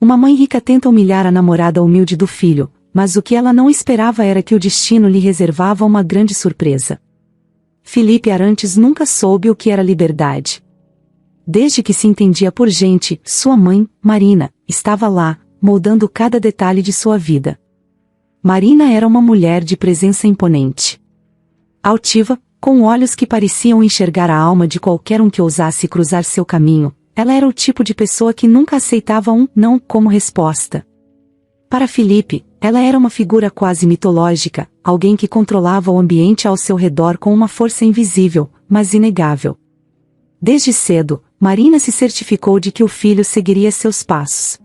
Uma mãe rica tenta humilhar a namorada humilde do filho, mas o que ela não esperava era que o destino lhe reservava uma grande surpresa. Felipe Arantes nunca soube o que era liberdade. Desde que se entendia por gente, sua mãe, Marina, estava lá, moldando cada detalhe de sua vida. Marina era uma mulher de presença imponente. Altiva, com olhos que pareciam enxergar a alma de qualquer um que ousasse cruzar seu caminho, ela era o tipo de pessoa que nunca aceitava um não como resposta. Para Felipe, ela era uma figura quase mitológica, alguém que controlava o ambiente ao seu redor com uma força invisível, mas inegável. Desde cedo, Marina se certificou de que o filho seguiria seus passos.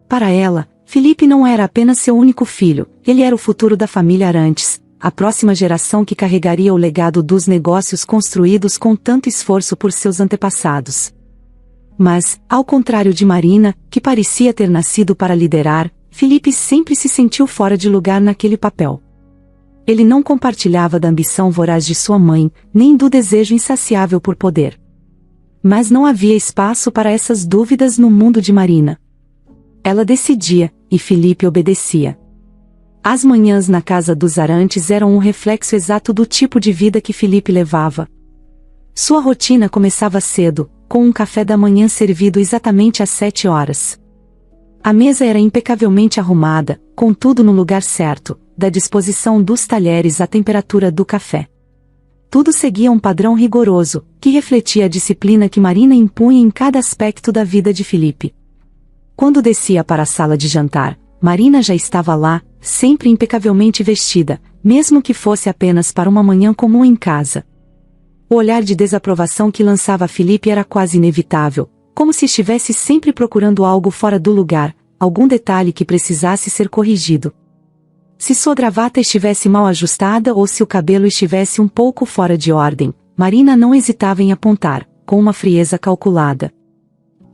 Para ela, Felipe não era apenas seu único filho, ele era o futuro da família Arantes, a próxima geração que carregaria o legado dos negócios construídos com tanto esforço por seus antepassados. Mas, ao contrário de Marina, que parecia ter nascido para liderar, Felipe sempre se sentiu fora de lugar naquele papel. Ele não compartilhava da ambição voraz de sua mãe, nem do desejo insaciável por poder. Mas não havia espaço para essas dúvidas no mundo de Marina. Ela decidia, e Felipe obedecia. As manhãs na casa dos Arantes eram um reflexo exato do tipo de vida que Felipe levava. Sua rotina começava cedo, com um café da manhã servido exatamente às 7 horas. A mesa era impecavelmente arrumada, com tudo no lugar certo, da disposição dos talheres à temperatura do café. Tudo seguia um padrão rigoroso, que refletia a disciplina que Marina impunha em cada aspecto da vida de Felipe. Quando descia para a sala de jantar, Marina já estava lá, sempre impecavelmente vestida, mesmo que fosse apenas para uma manhã comum em casa. O olhar de desaprovação que lançava a Felipe era quase inevitável, como se estivesse sempre procurando algo fora do lugar, algum detalhe que precisasse ser corrigido. Se sua gravata estivesse mal ajustada ou se o cabelo estivesse um pouco fora de ordem, Marina não hesitava em apontar, com uma frieza calculada.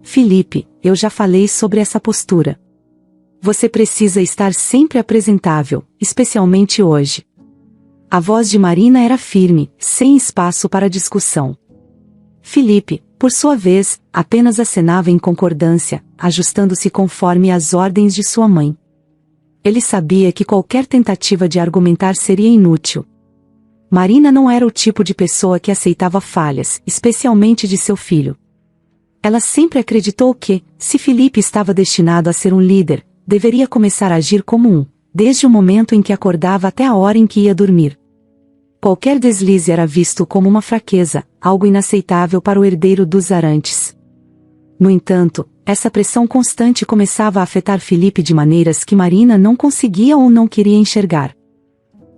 Felipe, eu já falei sobre essa postura. Você precisa estar sempre apresentável, especialmente hoje. A voz de Marina era firme, sem espaço para discussão. Felipe, por sua vez, apenas acenava em concordância, ajustando-se conforme as ordens de sua mãe. Ele sabia que qualquer tentativa de argumentar seria inútil. Marina não era o tipo de pessoa que aceitava falhas, especialmente de seu filho. Ela sempre acreditou que, se Felipe estava destinado a ser um líder, deveria começar a agir como um, desde o momento em que acordava até a hora em que ia dormir. Qualquer deslize era visto como uma fraqueza, algo inaceitável para o herdeiro dos Arantes. No entanto, essa pressão constante começava a afetar Felipe de maneiras que Marina não conseguia ou não queria enxergar.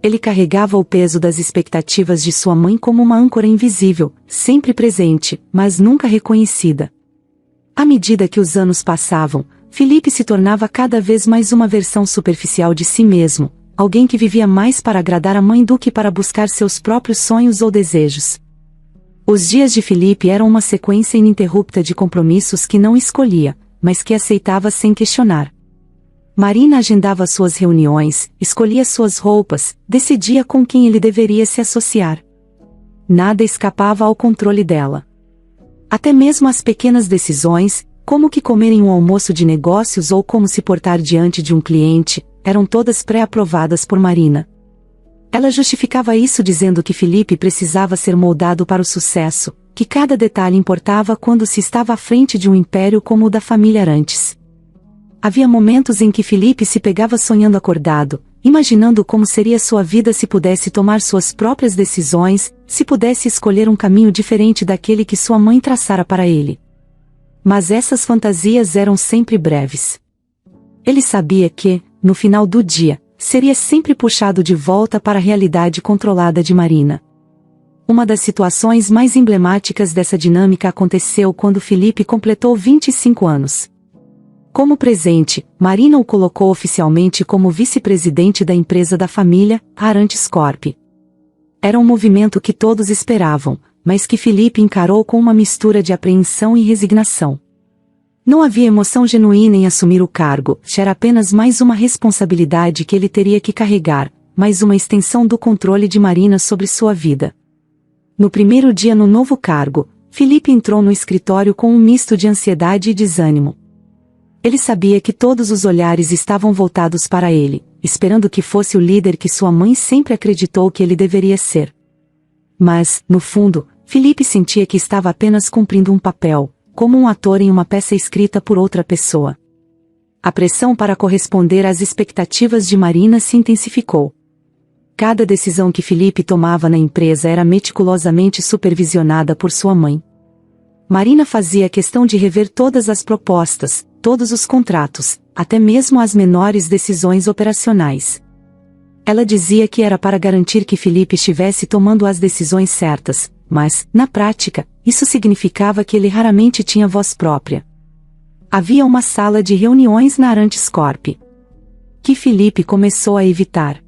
Ele carregava o peso das expectativas de sua mãe como uma âncora invisível, sempre presente, mas nunca reconhecida. À medida que os anos passavam, Felipe se tornava cada vez mais uma versão superficial de si mesmo, alguém que vivia mais para agradar a mãe do que para buscar seus próprios sonhos ou desejos. Os dias de Felipe eram uma sequência ininterrupta de compromissos que não escolhia, mas que aceitava sem questionar. Marina agendava suas reuniões, escolhia suas roupas, decidia com quem ele deveria se associar. Nada escapava ao controle dela. Até mesmo as pequenas decisões, como que comer em um almoço de negócios ou como se portar diante de um cliente, eram todas pré-aprovadas por Marina. Ela justificava isso dizendo que Felipe precisava ser moldado para o sucesso, que cada detalhe importava quando se estava à frente de um império como o da família Arantes. Havia momentos em que Felipe se pegava sonhando acordado, imaginando como seria sua vida se pudesse tomar suas próprias decisões, se pudesse escolher um caminho diferente daquele que sua mãe traçara para ele. Mas essas fantasias eram sempre breves. Ele sabia que, no final do dia, seria sempre puxado de volta para a realidade controlada de Marina. Uma das situações mais emblemáticas dessa dinâmica aconteceu quando Felipe completou 25 anos. Como presente, Marina o colocou oficialmente como vice-presidente da empresa da família, a Arantes Corp. Era um movimento que todos esperavam, mas que Felipe encarou com uma mistura de apreensão e resignação. Não havia emoção genuína em assumir o cargo, era apenas mais uma responsabilidade que ele teria que carregar, mais uma extensão do controle de Marina sobre sua vida. No primeiro dia no novo cargo, Felipe entrou no escritório com um misto de ansiedade e desânimo. Ele sabia que todos os olhares estavam voltados para ele, esperando que fosse o líder que sua mãe sempre acreditou que ele deveria ser. Mas, no fundo, Felipe sentia que estava apenas cumprindo um papel, como um ator em uma peça escrita por outra pessoa. A pressão para corresponder às expectativas de Marina se intensificou. Cada decisão que Felipe tomava na empresa era meticulosamente supervisionada por sua mãe. Marina fazia questão de rever todas as propostas, todos os contratos, até mesmo as menores decisões operacionais. Ela dizia que era para garantir que Felipe estivesse tomando as decisões certas, mas, na prática, isso significava que ele raramente tinha voz própria. Havia uma sala de reuniões na Arantes Corp, que Felipe começou a evitar.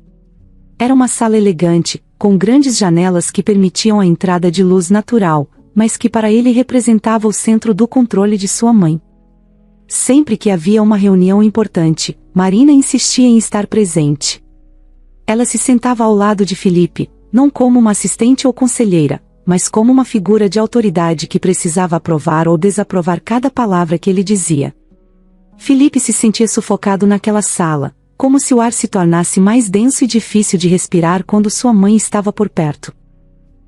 Era uma sala elegante, com grandes janelas que permitiam a entrada de luz natural, mas que para ele representava o centro do controle de sua mãe. Sempre que havia uma reunião importante, Marina insistia em estar presente. Ela se sentava ao lado de Felipe, não como uma assistente ou conselheira, mas como uma figura de autoridade que precisava aprovar ou desaprovar cada palavra que ele dizia. Felipe se sentia sufocado naquela sala, como se o ar se tornasse mais denso e difícil de respirar quando sua mãe estava por perto.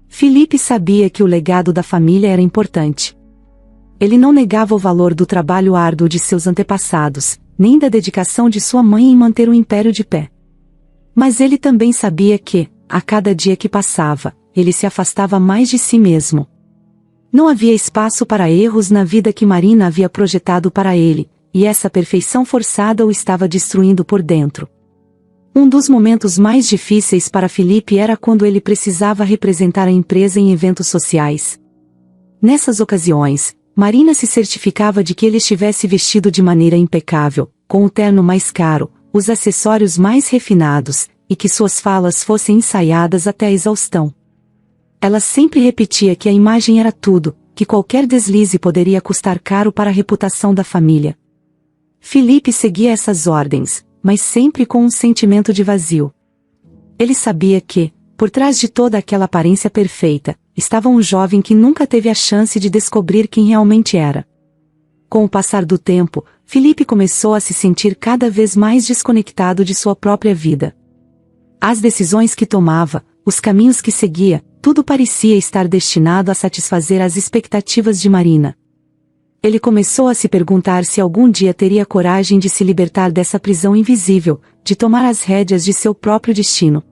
Felipe sabia que o legado da família era importante. Ele não negava o valor do trabalho árduo de seus antepassados, nem da dedicação de sua mãe em manter o império de pé. Mas ele também sabia que, a cada dia que passava, ele se afastava mais de si mesmo. Não havia espaço para erros na vida que Marina havia projetado para ele, e essa perfeição forçada o estava destruindo por dentro. Um dos momentos mais difíceis para Felipe era quando ele precisava representar a empresa em eventos sociais. Nessas ocasiões, Marina se certificava de que ele estivesse vestido de maneira impecável, com o terno mais caro, os acessórios mais refinados, e que suas falas fossem ensaiadas até a exaustão. Ela sempre repetia que a imagem era tudo, que qualquer deslize poderia custar caro para a reputação da família. Felipe seguia essas ordens, mas sempre com um sentimento de vazio. Ele sabia que, por trás de toda aquela aparência perfeita, estava um jovem que nunca teve a chance de descobrir quem realmente era. Com o passar do tempo, Felipe começou a se sentir cada vez mais desconectado de sua própria vida. As decisões que tomava, os caminhos que seguia, tudo parecia estar destinado a satisfazer as expectativas de Marina. Ele começou a se perguntar se algum dia teria coragem de se libertar dessa prisão invisível, de tomar as rédeas de seu próprio destino.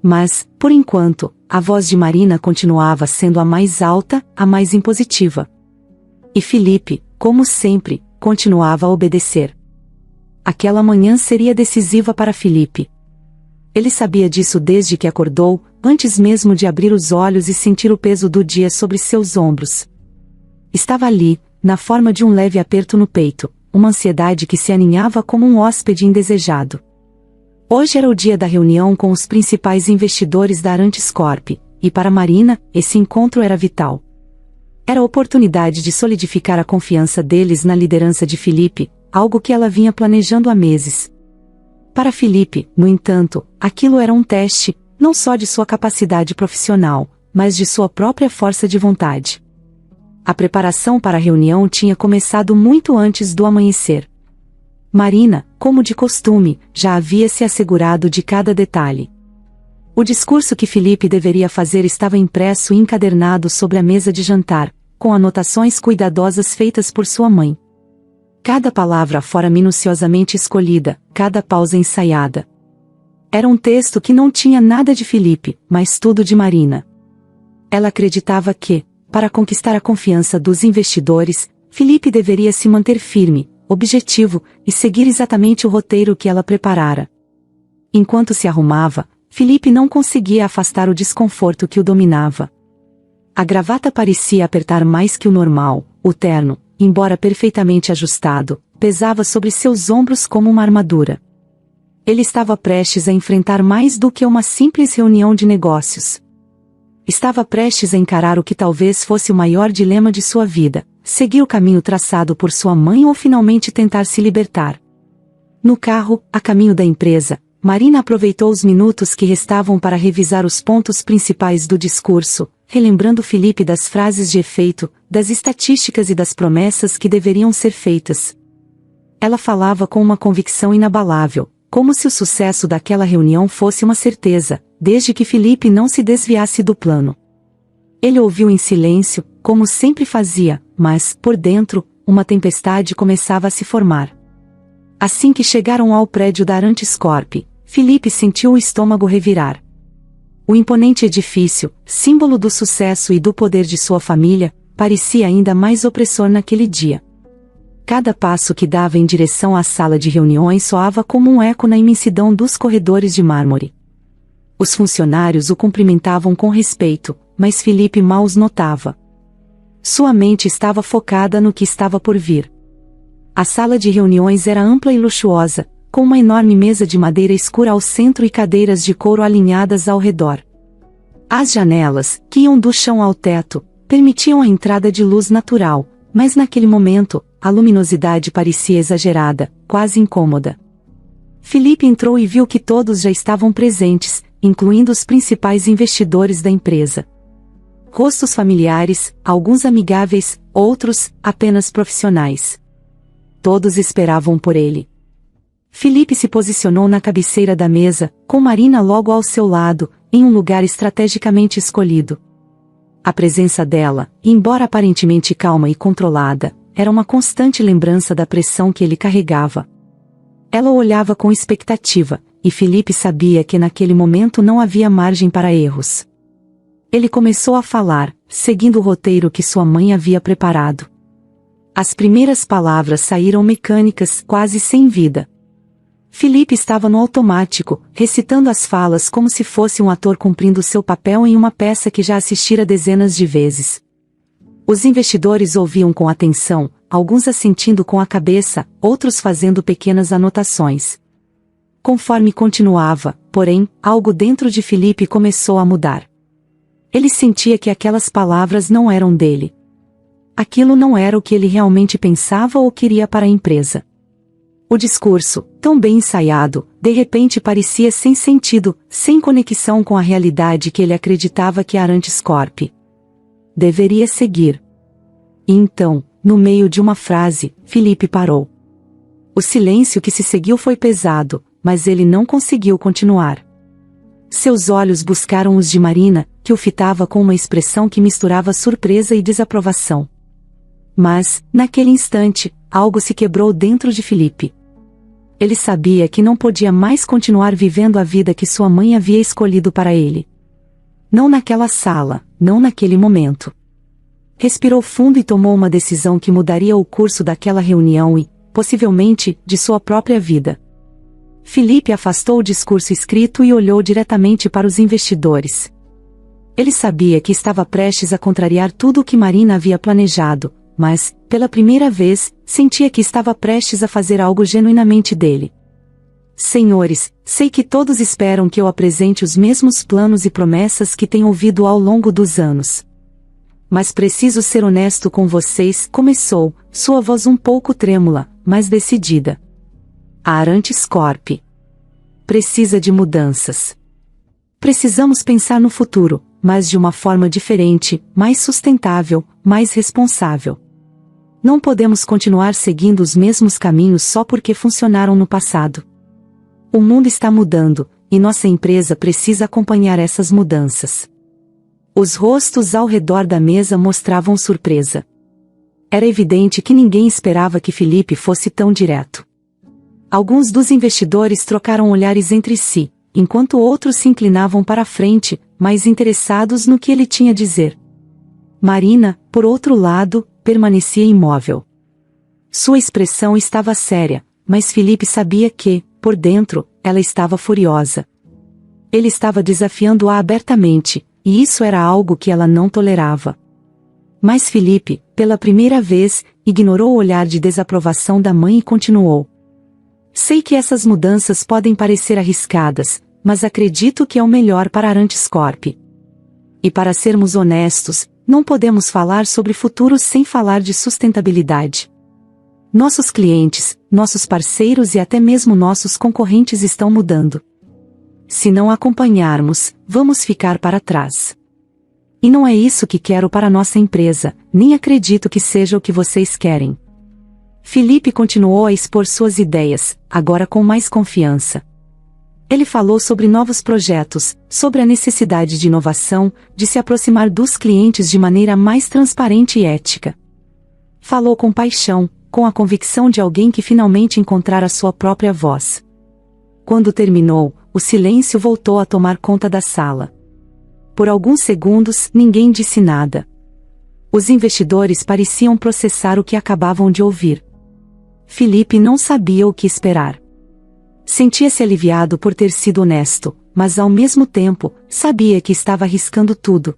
Mas, por enquanto, a voz de Marina continuava sendo a mais alta, a mais impositiva. E Felipe, como sempre, continuava a obedecer. Aquela manhã seria decisiva para Felipe. Ele sabia disso desde que acordou, antes mesmo de abrir os olhos e sentir o peso do dia sobre seus ombros. Estava ali, na forma de um leve aperto no peito, uma ansiedade que se aninhava como um hóspede indesejado. Hoje era o dia da reunião com os principais investidores da Arantes Corp, e para Marina, esse encontro era vital. Era a oportunidade de solidificar a confiança deles na liderança de Felipe, algo que ela vinha planejando há meses. Para Felipe, no entanto, aquilo era um teste, não só de sua capacidade profissional, mas de sua própria força de vontade. A preparação para a reunião tinha começado muito antes do amanhecer. Marina, como de costume, já havia se assegurado de cada detalhe. O discurso que Felipe deveria fazer estava impresso e encadernado sobre a mesa de jantar, com anotações cuidadosas feitas por sua mãe. Cada palavra fora minuciosamente escolhida, cada pausa ensaiada. Era um texto que não tinha nada de Felipe, mas tudo de Marina. Ela acreditava que, para conquistar a confiança dos investidores, Felipe deveria se manter firme, objetivo, e seguir exatamente o roteiro que ela preparara. Enquanto se arrumava, Felipe não conseguia afastar o desconforto que o dominava. A gravata parecia apertar mais que o normal, o terno, embora perfeitamente ajustado, pesava sobre seus ombros como uma armadura. Ele estava prestes a enfrentar mais do que uma simples reunião de negócios. Estava prestes a encarar o que talvez fosse o maior dilema de sua vida, seguir o caminho traçado por sua mãe ou finalmente tentar se libertar. No carro, a caminho da empresa, Marina aproveitou os minutos que restavam para revisar os pontos principais do discurso, relembrando Felipe das frases de efeito, das estatísticas e das promessas que deveriam ser feitas. Ela falava com uma convicção inabalável, como se o sucesso daquela reunião fosse uma certeza, desde que Felipe não se desviasse do plano. Ele ouviu em silêncio, como sempre fazia, mas, por dentro, uma tempestade começava a se formar. Assim que chegaram ao prédio da Arantes Corp, Felipe sentiu o estômago revirar. O imponente edifício, símbolo do sucesso e do poder de sua família, parecia ainda mais opressor naquele dia. Cada passo que dava em direção à sala de reuniões soava como um eco na imensidão dos corredores de mármore. Os funcionários o cumprimentavam com respeito, mas Felipe mal os notava. Sua mente estava focada no que estava por vir. A sala de reuniões era ampla e luxuosa, com uma enorme mesa de madeira escura ao centro e cadeiras de couro alinhadas ao redor. As janelas, que iam do chão ao teto, permitiam a entrada de luz natural, mas naquele momento, a luminosidade parecia exagerada, quase incômoda. Felipe entrou e viu que todos já estavam presentes, incluindo os principais investidores da empresa. Rostos familiares, alguns amigáveis, outros, apenas profissionais. Todos esperavam por ele. Felipe se posicionou na cabeceira da mesa, com Marina logo ao seu lado, em um lugar estrategicamente escolhido. A presença dela, embora aparentemente calma e controlada, era uma constante lembrança da pressão que ele carregava. Ela o olhava com expectativa, e Felipe sabia que naquele momento não havia margem para erros. Ele começou a falar, seguindo o roteiro que sua mãe havia preparado. As primeiras palavras saíram mecânicas, quase sem vida. Felipe estava no automático, recitando as falas como se fosse um ator cumprindo seu papel em uma peça que já assistira dezenas de vezes. Os investidores ouviam com atenção, alguns assentindo com a cabeça, outros fazendo pequenas anotações. Conforme continuava, porém, algo dentro de Felipe começou a mudar. Ele sentia que aquelas palavras não eram dele. Aquilo não era o que ele realmente pensava ou queria para a empresa. O discurso, tão bem ensaiado, de repente parecia sem sentido, sem conexão com a realidade que ele acreditava que a Arantes Corp deveria seguir. E então, no meio de uma frase, Felipe parou. O silêncio que se seguiu foi pesado, mas ele não conseguiu continuar. Seus olhos buscaram os de Marina, que o fitava com uma expressão que misturava surpresa e desaprovação. Mas, naquele instante, algo se quebrou dentro de Felipe. Ele sabia que não podia mais continuar vivendo a vida que sua mãe havia escolhido para ele. Não naquela sala, não naquele momento. Respirou fundo e tomou uma decisão que mudaria o curso daquela reunião e, possivelmente, de sua própria vida. Felipe afastou o discurso escrito e olhou diretamente para os investidores. Ele sabia que estava prestes a contrariar tudo o que Marina havia planejado, mas, pela primeira vez, sentia que estava prestes a fazer algo genuinamente dele. Senhores, sei que todos esperam que eu apresente os mesmos planos e promessas que tenho ouvido ao longo dos anos. Mas preciso ser honesto com vocês, começou, sua voz um pouco trêmula, mas decidida. A Arantes Corp precisa de mudanças. Precisamos pensar no futuro, mas de uma forma diferente, mais sustentável, mais responsável. Não podemos continuar seguindo os mesmos caminhos só porque funcionaram no passado. O mundo está mudando, e nossa empresa precisa acompanhar essas mudanças. Os rostos ao redor da mesa mostravam surpresa. Era evidente que ninguém esperava que Felipe fosse tão direto. Alguns dos investidores trocaram olhares entre si, enquanto outros se inclinavam para a frente, mais interessados no que ele tinha a dizer. Marina, por outro lado, permanecia imóvel. Sua expressão estava séria, mas Felipe sabia que, por dentro, ela estava furiosa. Ele estava desafiando-a abertamente, e isso era algo que ela não tolerava. Mas Felipe, pela primeira vez, ignorou o olhar de desaprovação da mãe e continuou. Sei que essas mudanças podem parecer arriscadas, mas acredito que é o melhor para a Arantes Corp. E para sermos honestos, não podemos falar sobre futuro sem falar de sustentabilidade. Nossos clientes, nossos parceiros e até mesmo nossos concorrentes estão mudando. Se não acompanharmos, vamos ficar para trás. E não é isso que quero para nossa empresa, nem acredito que seja o que vocês querem. Filipe continuou a expor suas ideias, agora com mais confiança. Ele falou sobre novos projetos, sobre a necessidade de inovação, de se aproximar dos clientes de maneira mais transparente e ética. Falou com paixão, com a convicção de alguém que finalmente encontrara sua própria voz. Quando terminou, o silêncio voltou a tomar conta da sala. Por alguns segundos, ninguém disse nada. Os investidores pareciam processar o que acabavam de ouvir. Filipe não sabia o que esperar. Sentia-se aliviado por ter sido honesto, mas ao mesmo tempo, sabia que estava arriscando tudo.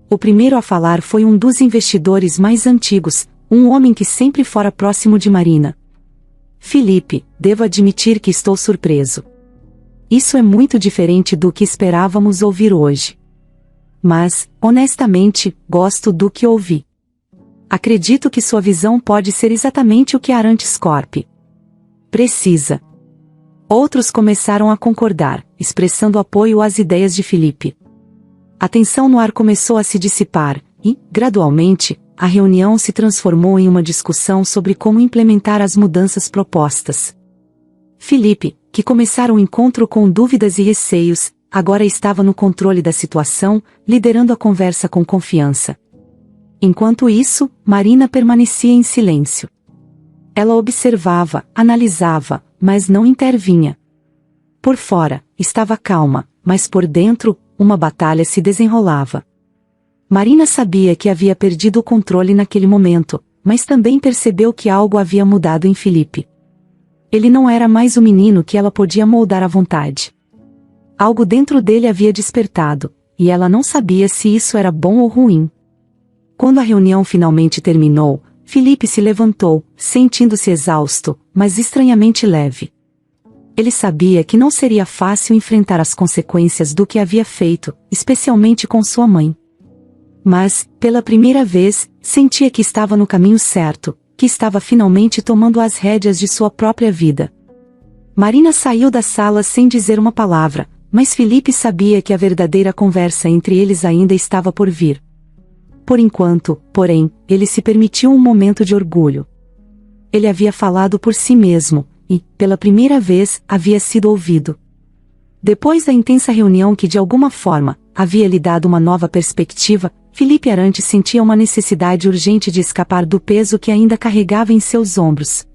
O primeiro a falar foi um dos investidores mais antigos, um homem que sempre fora próximo de Marina. Filipe, devo admitir que estou surpreso. Isso é muito diferente do que esperávamos ouvir hoje. Mas, honestamente, gosto do que ouvi. Acredito que sua visão pode ser exatamente o que a Arantes Corp precisa. Outros começaram a concordar, expressando apoio às ideias de Filipe. A tensão no ar começou a se dissipar, e, gradualmente, a reunião se transformou em uma discussão sobre como implementar as mudanças propostas. Filipe, que começara o encontro com dúvidas e receios, agora estava no controle da situação, liderando a conversa com confiança. Enquanto isso, Marina permanecia em silêncio. Ela observava, analisava, mas não intervinha. Por fora, estava calma, mas por dentro, uma batalha se desenrolava. Marina sabia que havia perdido o controle naquele momento, mas também percebeu que algo havia mudado em Filipe. Ele não era mais o menino que ela podia moldar à vontade. Algo dentro dele havia despertado, e ela não sabia se isso era bom ou ruim. Quando a reunião finalmente terminou, Filipe se levantou, sentindo-se exausto, mas estranhamente leve. Ele sabia que não seria fácil enfrentar as consequências do que havia feito, especialmente com sua mãe. Mas, pela primeira vez, sentia que estava no caminho certo, que estava finalmente tomando as rédeas de sua própria vida. Marina saiu da sala sem dizer uma palavra, mas Filipe sabia que a verdadeira conversa entre eles ainda estava por vir. Por enquanto, porém, ele se permitiu um momento de orgulho. Ele havia falado por si mesmo, e, pela primeira vez, havia sido ouvido. Depois da intensa reunião que de alguma forma, havia lhe dado uma nova perspectiva, Filipe Arantes sentia uma necessidade urgente de escapar do peso que ainda carregava em seus ombros.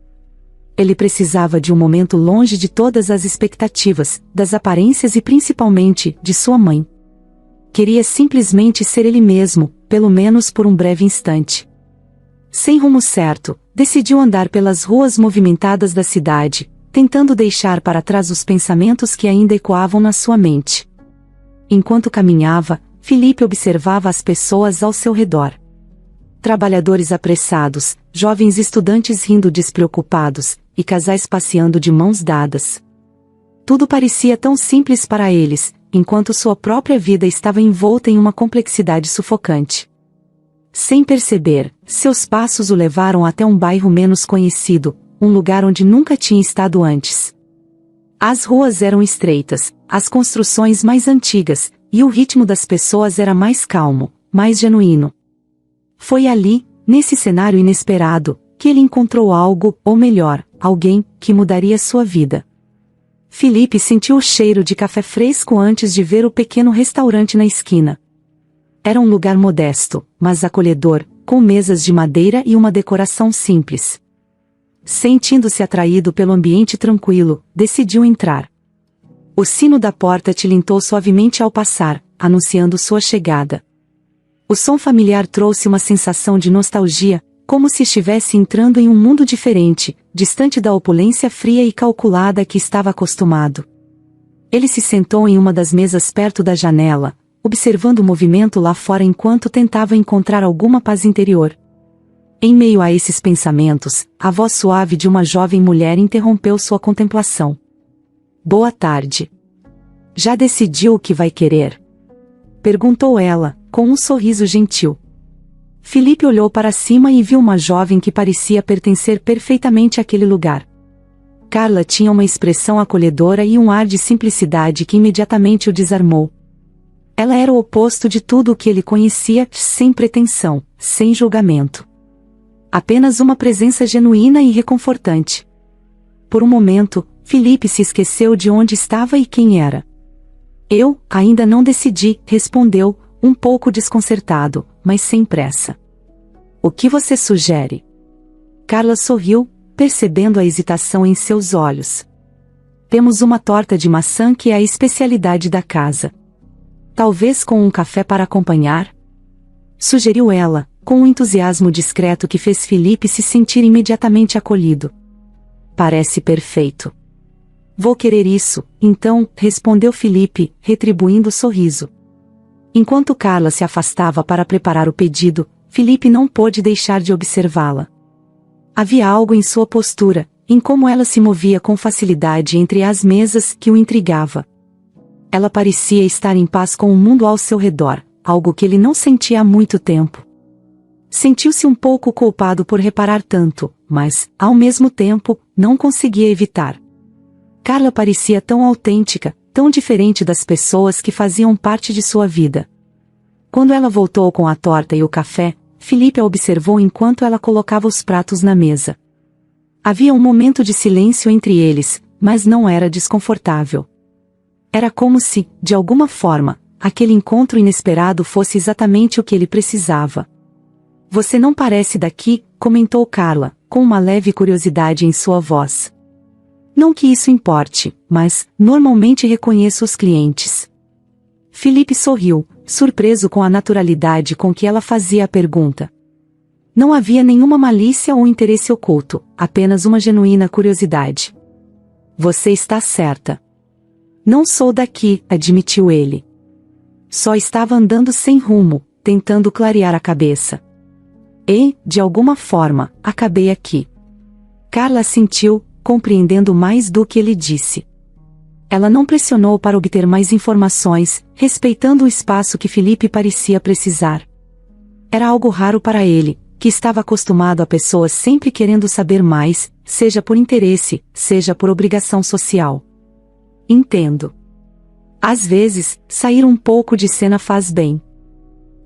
Ele precisava de um momento longe de todas as expectativas, das aparências e principalmente, de sua mãe. Queria simplesmente ser ele mesmo, pelo menos por um breve instante. Sem rumo certo, decidiu andar pelas ruas movimentadas da cidade, tentando deixar para trás os pensamentos que ainda ecoavam na sua mente. Enquanto caminhava, Filipe observava as pessoas ao seu redor. Trabalhadores apressados, jovens estudantes rindo despreocupados, e casais passeando de mãos dadas. Tudo parecia tão simples para eles, enquanto sua própria vida estava envolta em uma complexidade sufocante. Sem perceber, seus passos o levaram até um bairro menos conhecido, um lugar onde nunca tinha estado antes. As ruas eram estreitas, as construções mais antigas, e o ritmo das pessoas era mais calmo, mais genuíno. Foi ali, nesse cenário inesperado, que ele encontrou algo, ou melhor, alguém, que mudaria sua vida. Filipe sentiu o cheiro de café fresco antes de ver o pequeno restaurante na esquina. Era um lugar modesto, mas acolhedor, com mesas de madeira e uma decoração simples. Sentindo-se atraído pelo ambiente tranquilo, decidiu entrar. O sino da porta tilintou suavemente ao passar, anunciando sua chegada. O som familiar trouxe uma sensação de nostalgia, como se estivesse entrando em um mundo diferente, distante da opulência fria e calculada a que estava acostumado. Ele se sentou em uma das mesas perto da janela, observando o movimento lá fora enquanto tentava encontrar alguma paz interior. Em meio a esses pensamentos, a voz suave de uma jovem mulher interrompeu sua contemplação. Boa tarde. Já decidiu o que vai querer? Perguntou ela, com um sorriso gentil. Filipe olhou para cima e viu uma jovem que parecia pertencer perfeitamente àquele lugar. Carla tinha uma expressão acolhedora e um ar de simplicidade que imediatamente o desarmou. Ela era o oposto de tudo o que ele conhecia, sem pretensão, sem julgamento. Apenas uma presença genuína e reconfortante. Por um momento, Felipe se esqueceu de onde estava e quem era. Eu ainda não decidi, respondeu, um pouco desconcertado, mas sem pressa. O que você sugere? Carla sorriu, percebendo a hesitação em seus olhos. Temos uma torta de maçã que é a especialidade da casa. Talvez com um café para acompanhar? Sugeriu ela, com um entusiasmo discreto que fez Felipe se sentir imediatamente acolhido. Parece perfeito. Vou querer isso, então, respondeu Felipe, retribuindo o sorriso. Enquanto Carla se afastava para preparar o pedido, Felipe não pôde deixar de observá-la. Havia algo em sua postura, em como ela se movia com facilidade entre as mesas, que o intrigava. Ela parecia estar em paz com o mundo ao seu redor, algo que ele não sentia há muito tempo. Sentiu-se um pouco culpado por reparar tanto, mas, ao mesmo tempo, não conseguia evitar. Carla parecia tão autêntica, tão diferente das pessoas que faziam parte de sua vida. Quando ela voltou com a torta e o café, Felipe a observou enquanto ela colocava os pratos na mesa. Havia um momento de silêncio entre eles, mas não era desconfortável. Era como se, de alguma forma, aquele encontro inesperado fosse exatamente o que ele precisava. Você não parece daqui, comentou Carla, com uma leve curiosidade em sua voz. Não que isso importe, mas, normalmente reconheço os clientes. Felipe sorriu, surpreso com a naturalidade com que ela fazia a pergunta. Não havia nenhuma malícia ou interesse oculto, apenas uma genuína curiosidade. Você está certa. Não sou daqui, admitiu ele. Só estava andando sem rumo, tentando clarear a cabeça. E, de alguma forma, acabei aqui. Carla assentiu, compreendendo mais do que ele disse. Ela não pressionou para obter mais informações, respeitando o espaço que Felipe parecia precisar. Era algo raro para ele, que estava acostumado a pessoas sempre querendo saber mais, seja por interesse, seja por obrigação social. Entendo. Às vezes, sair um pouco de cena faz bem.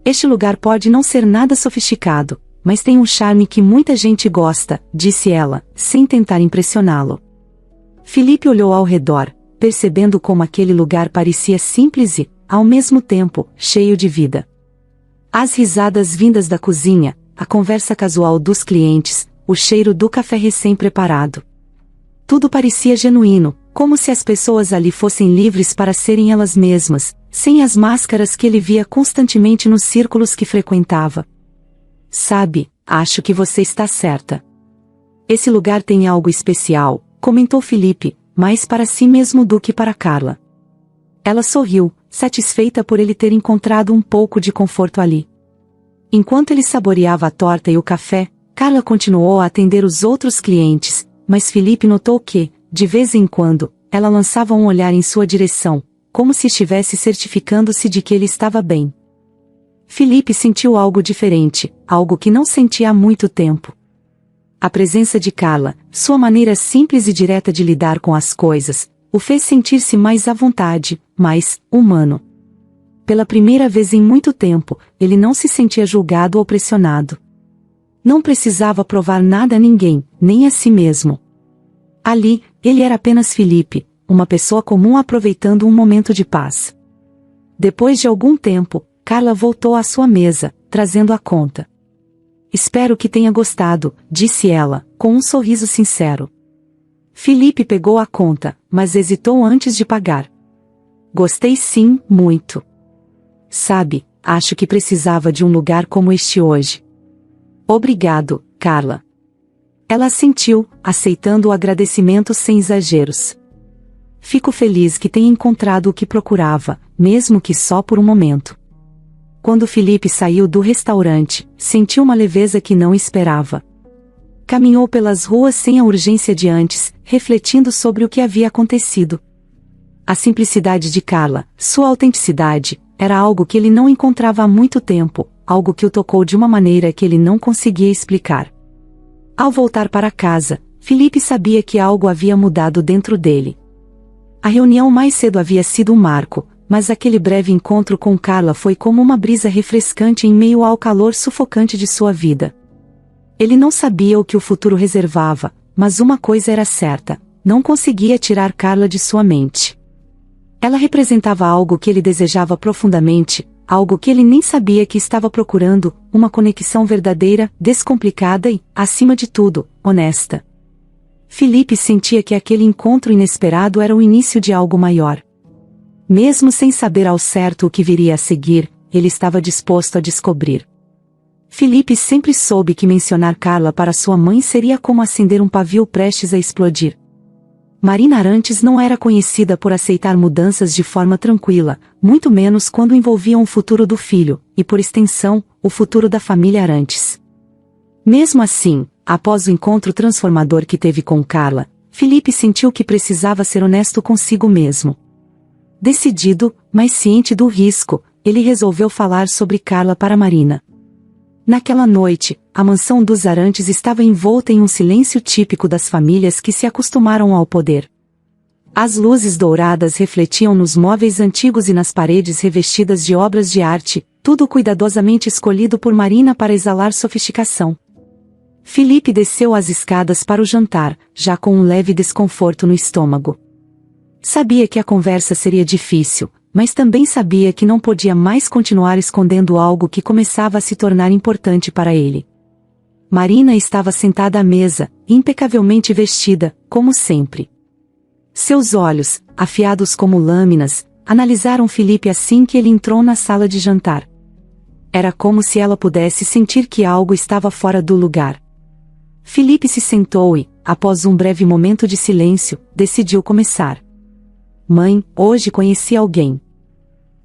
Este lugar pode não ser nada sofisticado, mas tem um charme que muita gente gosta, disse ela, sem tentar impressioná-lo. Felipe olhou ao redor, percebendo como aquele lugar parecia simples e, ao mesmo tempo, cheio de vida. As risadas vindas da cozinha, a conversa casual dos clientes, o cheiro do café recém-preparado. Tudo parecia genuíno, como se as pessoas ali fossem livres para serem elas mesmas, sem as máscaras que ele via constantemente nos círculos que frequentava. Sabe, acho que você está certa. Esse lugar tem algo especial, comentou Felipe, mais para si mesmo do que para Carla. Ela sorriu, satisfeita por ele ter encontrado um pouco de conforto ali. Enquanto ele saboreava a torta e o café, Carla continuou a atender os outros clientes, mas Felipe notou que, de vez em quando, ela lançava um olhar em sua direção, como se estivesse certificando-se de que ele estava bem. Felipe sentiu algo diferente, algo que não sentia há muito tempo. A presença de Carla, sua maneira simples e direta de lidar com as coisas, o fez sentir-se mais à vontade, mais humano. Pela primeira vez em muito tempo, ele não se sentia julgado ou pressionado. Não precisava provar nada a ninguém, nem a si mesmo. Ali, ele era apenas Felipe, uma pessoa comum aproveitando um momento de paz. Depois de algum tempo, Carla voltou à sua mesa, trazendo a conta. Espero que tenha gostado, disse ela, com um sorriso sincero. Felipe pegou a conta, mas hesitou antes de pagar. Gostei sim, muito. Sabe, acho que precisava de um lugar como este hoje. Obrigado, Carla. Ela assentiu, aceitando o agradecimento sem exageros. Fico feliz que tenha encontrado o que procurava, mesmo que só por um momento. Quando Felipe saiu do restaurante, sentiu uma leveza que não esperava. Caminhou pelas ruas sem a urgência de antes, refletindo sobre o que havia acontecido. A simplicidade de Carla, sua autenticidade, era algo que ele não encontrava há muito tempo, algo que o tocou de uma maneira que ele não conseguia explicar. Ao voltar para casa, Felipe sabia que algo havia mudado dentro dele. A reunião mais cedo havia sido um marco, mas aquele breve encontro com Carla foi como uma brisa refrescante em meio ao calor sufocante de sua vida. Ele não sabia o que o futuro reservava, mas uma coisa era certa: não conseguia tirar Carla de sua mente. Ela representava algo que ele desejava profundamente, algo que ele nem sabia que estava procurando, uma conexão verdadeira, descomplicada e, acima de tudo, honesta. Felipe sentia que aquele encontro inesperado era o início de algo maior. Mesmo sem saber ao certo o que viria a seguir, ele estava disposto a descobrir. Felipe sempre soube que mencionar Carla para sua mãe seria como acender um pavio prestes a explodir. Marina Arantes não era conhecida por aceitar mudanças de forma tranquila, muito menos quando envolviam o futuro do filho, e por extensão, o futuro da família Arantes. Mesmo assim, após o encontro transformador que teve com Carla, Felipe sentiu que precisava ser honesto consigo mesmo. Decidido, mas ciente do risco, ele resolveu falar sobre Carla para Marina. Naquela noite, a mansão dos Arantes estava envolta em um silêncio típico das famílias que se acostumaram ao poder. As luzes douradas refletiam nos móveis antigos e nas paredes revestidas de obras de arte, tudo cuidadosamente escolhido por Marina para exalar sofisticação. Felipe desceu as escadas para o jantar, já com um leve desconforto no estômago. Sabia que a conversa seria difícil, mas também sabia que não podia mais continuar escondendo algo que começava a se tornar importante para ele. Marina estava sentada à mesa, impecavelmente vestida, como sempre. Seus olhos, afiados como lâminas, analisaram Felipe assim que ele entrou na sala de jantar. Era como se ela pudesse sentir que algo estava fora do lugar. Felipe se sentou e, após um breve momento de silêncio, decidiu começar. Mãe, hoje conheci alguém.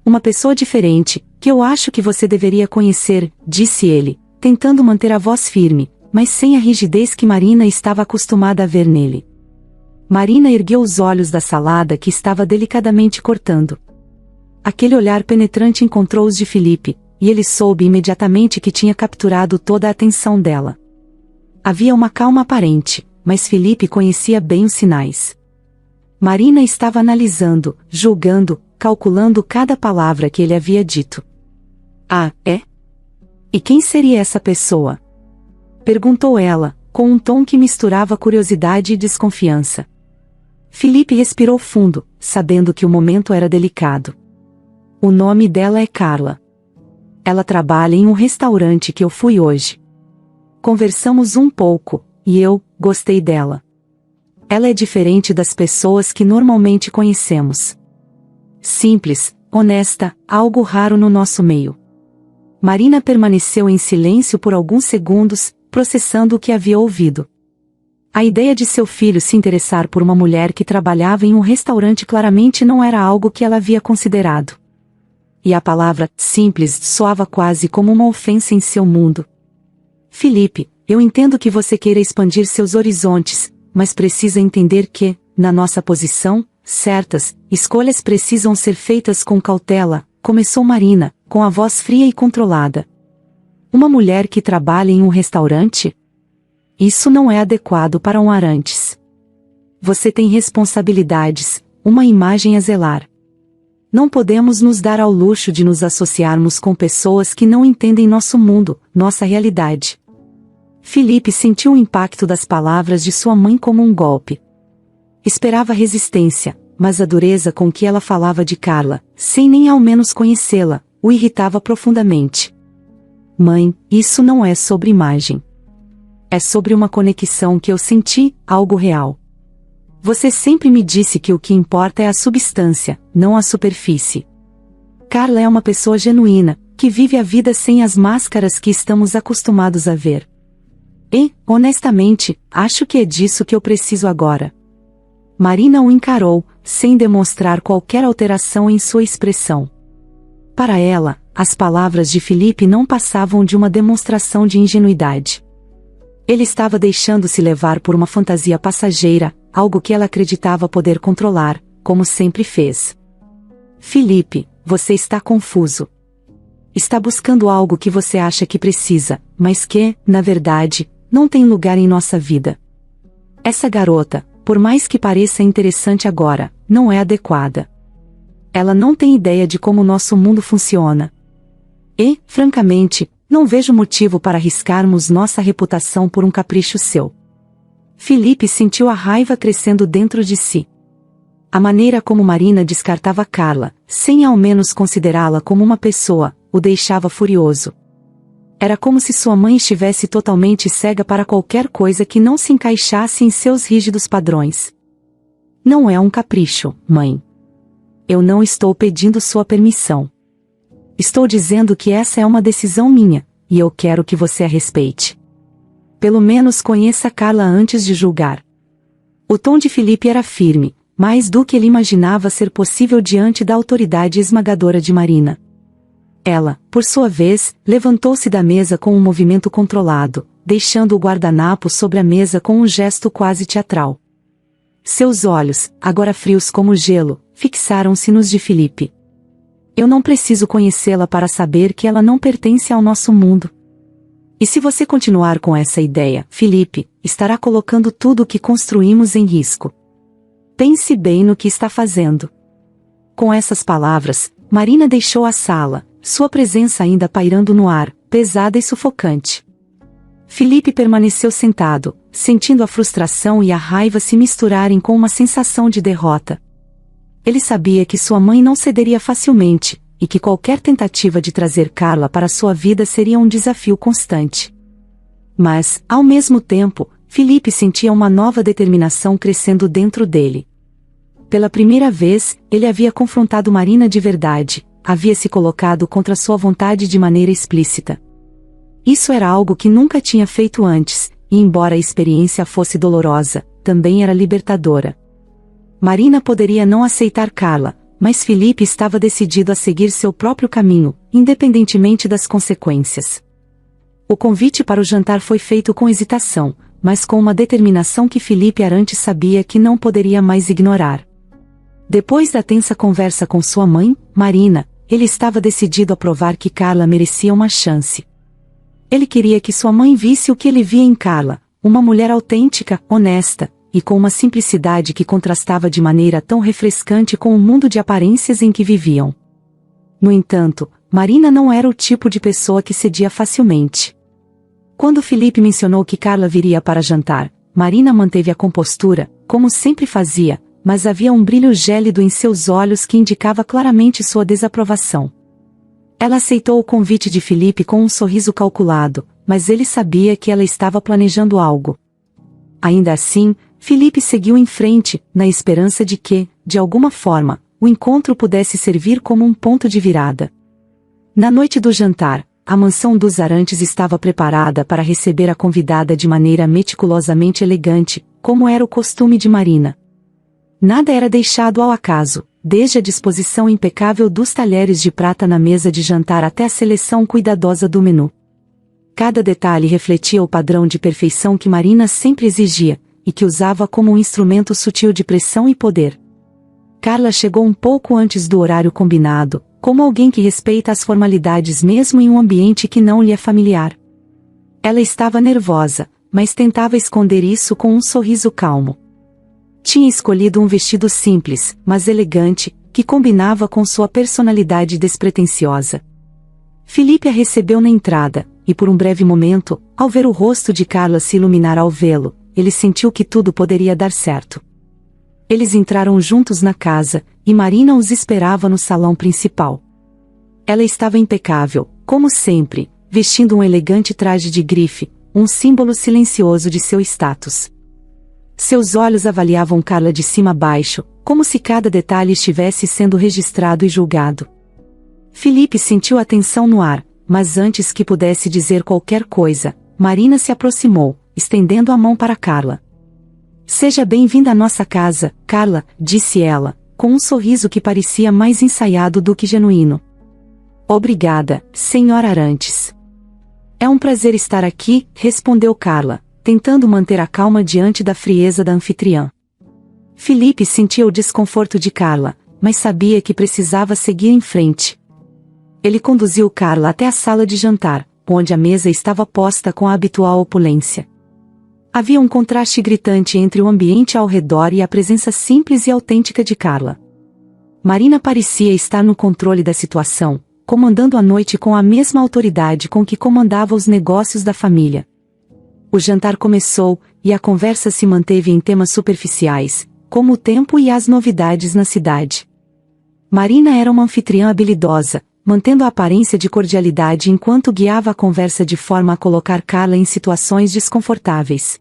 Uma pessoa diferente, que eu acho que você deveria conhecer, disse ele, tentando manter a voz firme, mas sem a rigidez que Marina estava acostumada a ver nele. Marina ergueu os olhos da salada que estava delicadamente cortando. Aquele olhar penetrante encontrou os de Felipe, e ele soube imediatamente que tinha capturado toda a atenção dela. Havia uma calma aparente, mas Felipe conhecia bem os sinais. Marina estava analisando, julgando, calculando cada palavra que ele havia dito. Ah, é? E quem seria essa pessoa? Perguntou ela, com um tom que misturava curiosidade e desconfiança. Felipe respirou fundo, sabendo que o momento era delicado. O nome dela é Carla. Ela trabalha em um restaurante que eu fui hoje. Conversamos um pouco, e eu gostei dela. Ela é diferente das pessoas que normalmente conhecemos. Simples, honesta, algo raro no nosso meio. Marina permaneceu em silêncio por alguns segundos, processando o que havia ouvido. A ideia de seu filho se interessar por uma mulher que trabalhava em um restaurante claramente não era algo que ela havia considerado. E a palavra simples soava quase como uma ofensa em seu mundo. Felipe, eu entendo que você queira expandir seus horizontes, mas precisa entender que, na nossa posição, certas escolhas precisam ser feitas com cautela, começou Marina, com a voz fria e controlada. Uma mulher que trabalha em um restaurante? Isso não é adequado para um Arantes. Você tem responsabilidades, uma imagem a zelar. Não podemos nos dar ao luxo de nos associarmos com pessoas que não entendem nosso mundo, nossa realidade. Felipe sentiu o impacto das palavras de sua mãe como um golpe. Esperava resistência, mas a dureza com que ela falava de Carla, sem nem ao menos conhecê-la, o irritava profundamente. Mãe, isso não é sobre imagem. É sobre uma conexão que eu senti, algo real. Você sempre me disse que o que importa é a substância, não a superfície. Carla é uma pessoa genuína, que vive a vida sem as máscaras que estamos acostumados a ver. E, honestamente, acho que é disso que eu preciso agora. Marina o encarou, sem demonstrar qualquer alteração em sua expressão. Para ela, as palavras de Felipe não passavam de uma demonstração de ingenuidade. Ele estava deixando-se levar por uma fantasia passageira, algo que ela acreditava poder controlar, como sempre fez. Felipe, você está confuso. Está buscando algo que você acha que precisa, mas que, na verdade, não tem lugar em nossa vida. Essa garota, por mais que pareça interessante agora, não é adequada. Ela não tem ideia de como nosso mundo funciona. E, francamente, Não vejo motivo para arriscarmos nossa reputação por um capricho seu. Felipe sentiu a raiva crescendo dentro de si. A maneira como Marina descartava Carla, sem ao menos considerá-la como uma pessoa, o deixava furioso. Era como se sua mãe estivesse totalmente cega para qualquer coisa que não se encaixasse em seus rígidos padrões. Não é um capricho, mãe. Eu não estou pedindo sua permissão. Estou dizendo que essa é uma decisão minha, e eu quero que você a respeite. Pelo menos conheça Carla antes de julgar. O tom de Felipe era firme, mais do que ele imaginava ser possível diante da autoridade esmagadora de Marina. Ela, por sua vez, levantou-se da mesa com um movimento controlado, deixando o guardanapo sobre a mesa com um gesto quase teatral. Seus olhos, agora frios como gelo, fixaram-se nos de Felipe. Eu não preciso conhecê-la para saber que ela não pertence ao nosso mundo. E se você continuar com essa ideia, Felipe, estará colocando tudo o que construímos em risco. Pense bem no que está fazendo. Com essas palavras, Marina deixou a sala, sua presença ainda pairando no ar, pesada e sufocante. Felipe permaneceu sentado, sentindo a frustração e a raiva se misturarem com uma sensação de derrota. Ele sabia que sua mãe não cederia facilmente, e que qualquer tentativa de trazer Carla para sua vida seria um desafio constante. Mas, ao mesmo tempo, Felipe sentia uma nova determinação crescendo dentro dele. Pela primeira vez, ele havia confrontado Marina de verdade, havia se colocado contra sua vontade de maneira explícita. Isso era algo que nunca tinha feito antes, e embora a experiência fosse dolorosa, também era libertadora. Marina poderia não aceitar Carla, mas Felipe estava decidido a seguir seu próprio caminho, independentemente das consequências. O convite para o jantar foi feito com hesitação, mas com uma determinação que Felipe Arantes sabia que não poderia mais ignorar. Depois da tensa conversa com sua mãe, Marina, ele estava decidido a provar que Carla merecia uma chance. Ele queria que sua mãe visse o que ele via em Carla, uma mulher autêntica, honesta, e com uma simplicidade que contrastava de maneira tão refrescante com o mundo de aparências em que viviam. No entanto, Marina não era o tipo de pessoa que cedia facilmente. Quando Felipe mencionou que Carla viria para jantar, Marina manteve a compostura, como sempre fazia, mas havia um brilho gélido em seus olhos que indicava claramente sua desaprovação. Ela aceitou o convite de Felipe com um sorriso calculado, mas ele sabia que ela estava planejando algo. Ainda assim, Felipe seguiu em frente, na esperança de que, de alguma forma, o encontro pudesse servir como um ponto de virada. Na noite do jantar, a mansão dos Arantes estava preparada para receber a convidada de maneira meticulosamente elegante, como era o costume de Marina. Nada era deixado ao acaso, desde a disposição impecável dos talheres de prata na mesa de jantar até a seleção cuidadosa do menu. Cada detalhe refletia o padrão de perfeição que Marina sempre exigia, e que usava como um instrumento sutil de pressão e poder. Carla chegou um pouco antes do horário combinado, como alguém que respeita as formalidades mesmo em um ambiente que não lhe é familiar. Ela estava nervosa, mas tentava esconder isso com um sorriso calmo. Tinha escolhido um vestido simples, mas elegante, que combinava com sua personalidade despretensiosa. Felipe a recebeu na entrada, e por um breve momento, ao ver o rosto de Carla se iluminar ao vê-lo, ele sentiu que tudo poderia dar certo. Eles entraram juntos na casa, e Marina os esperava no salão principal. Ela estava impecável, como sempre, vestindo um elegante traje de grife, um símbolo silencioso de seu status. Seus olhos avaliavam Carla de cima a baixo, como se cada detalhe estivesse sendo registrado e julgado. Felipe sentiu a tensão no ar, mas antes que pudesse dizer qualquer coisa, Marina se aproximou, estendendo a mão para Carla. "Seja bem-vinda à nossa casa, Carla", disse ela, com um sorriso que parecia mais ensaiado do que genuíno. "Obrigada, senhora Arantes." "É um prazer estar aqui", respondeu Carla, tentando manter a calma diante da frieza da anfitriã. Felipe sentia o desconforto de Carla, mas sabia que precisava seguir em frente. Ele conduziu Carla até a sala de jantar, onde a mesa estava posta com a habitual opulência. Havia um contraste gritante entre o ambiente ao redor e a presença simples e autêntica de Carla. Marina parecia estar no controle da situação, comandando a noite com a mesma autoridade com que comandava os negócios da família. O jantar começou, e a conversa se manteve em temas superficiais, como o tempo e as novidades na cidade. Marina era uma anfitriã habilidosa, mantendo a aparência de cordialidade enquanto guiava a conversa de forma a colocar Carla em situações desconfortáveis.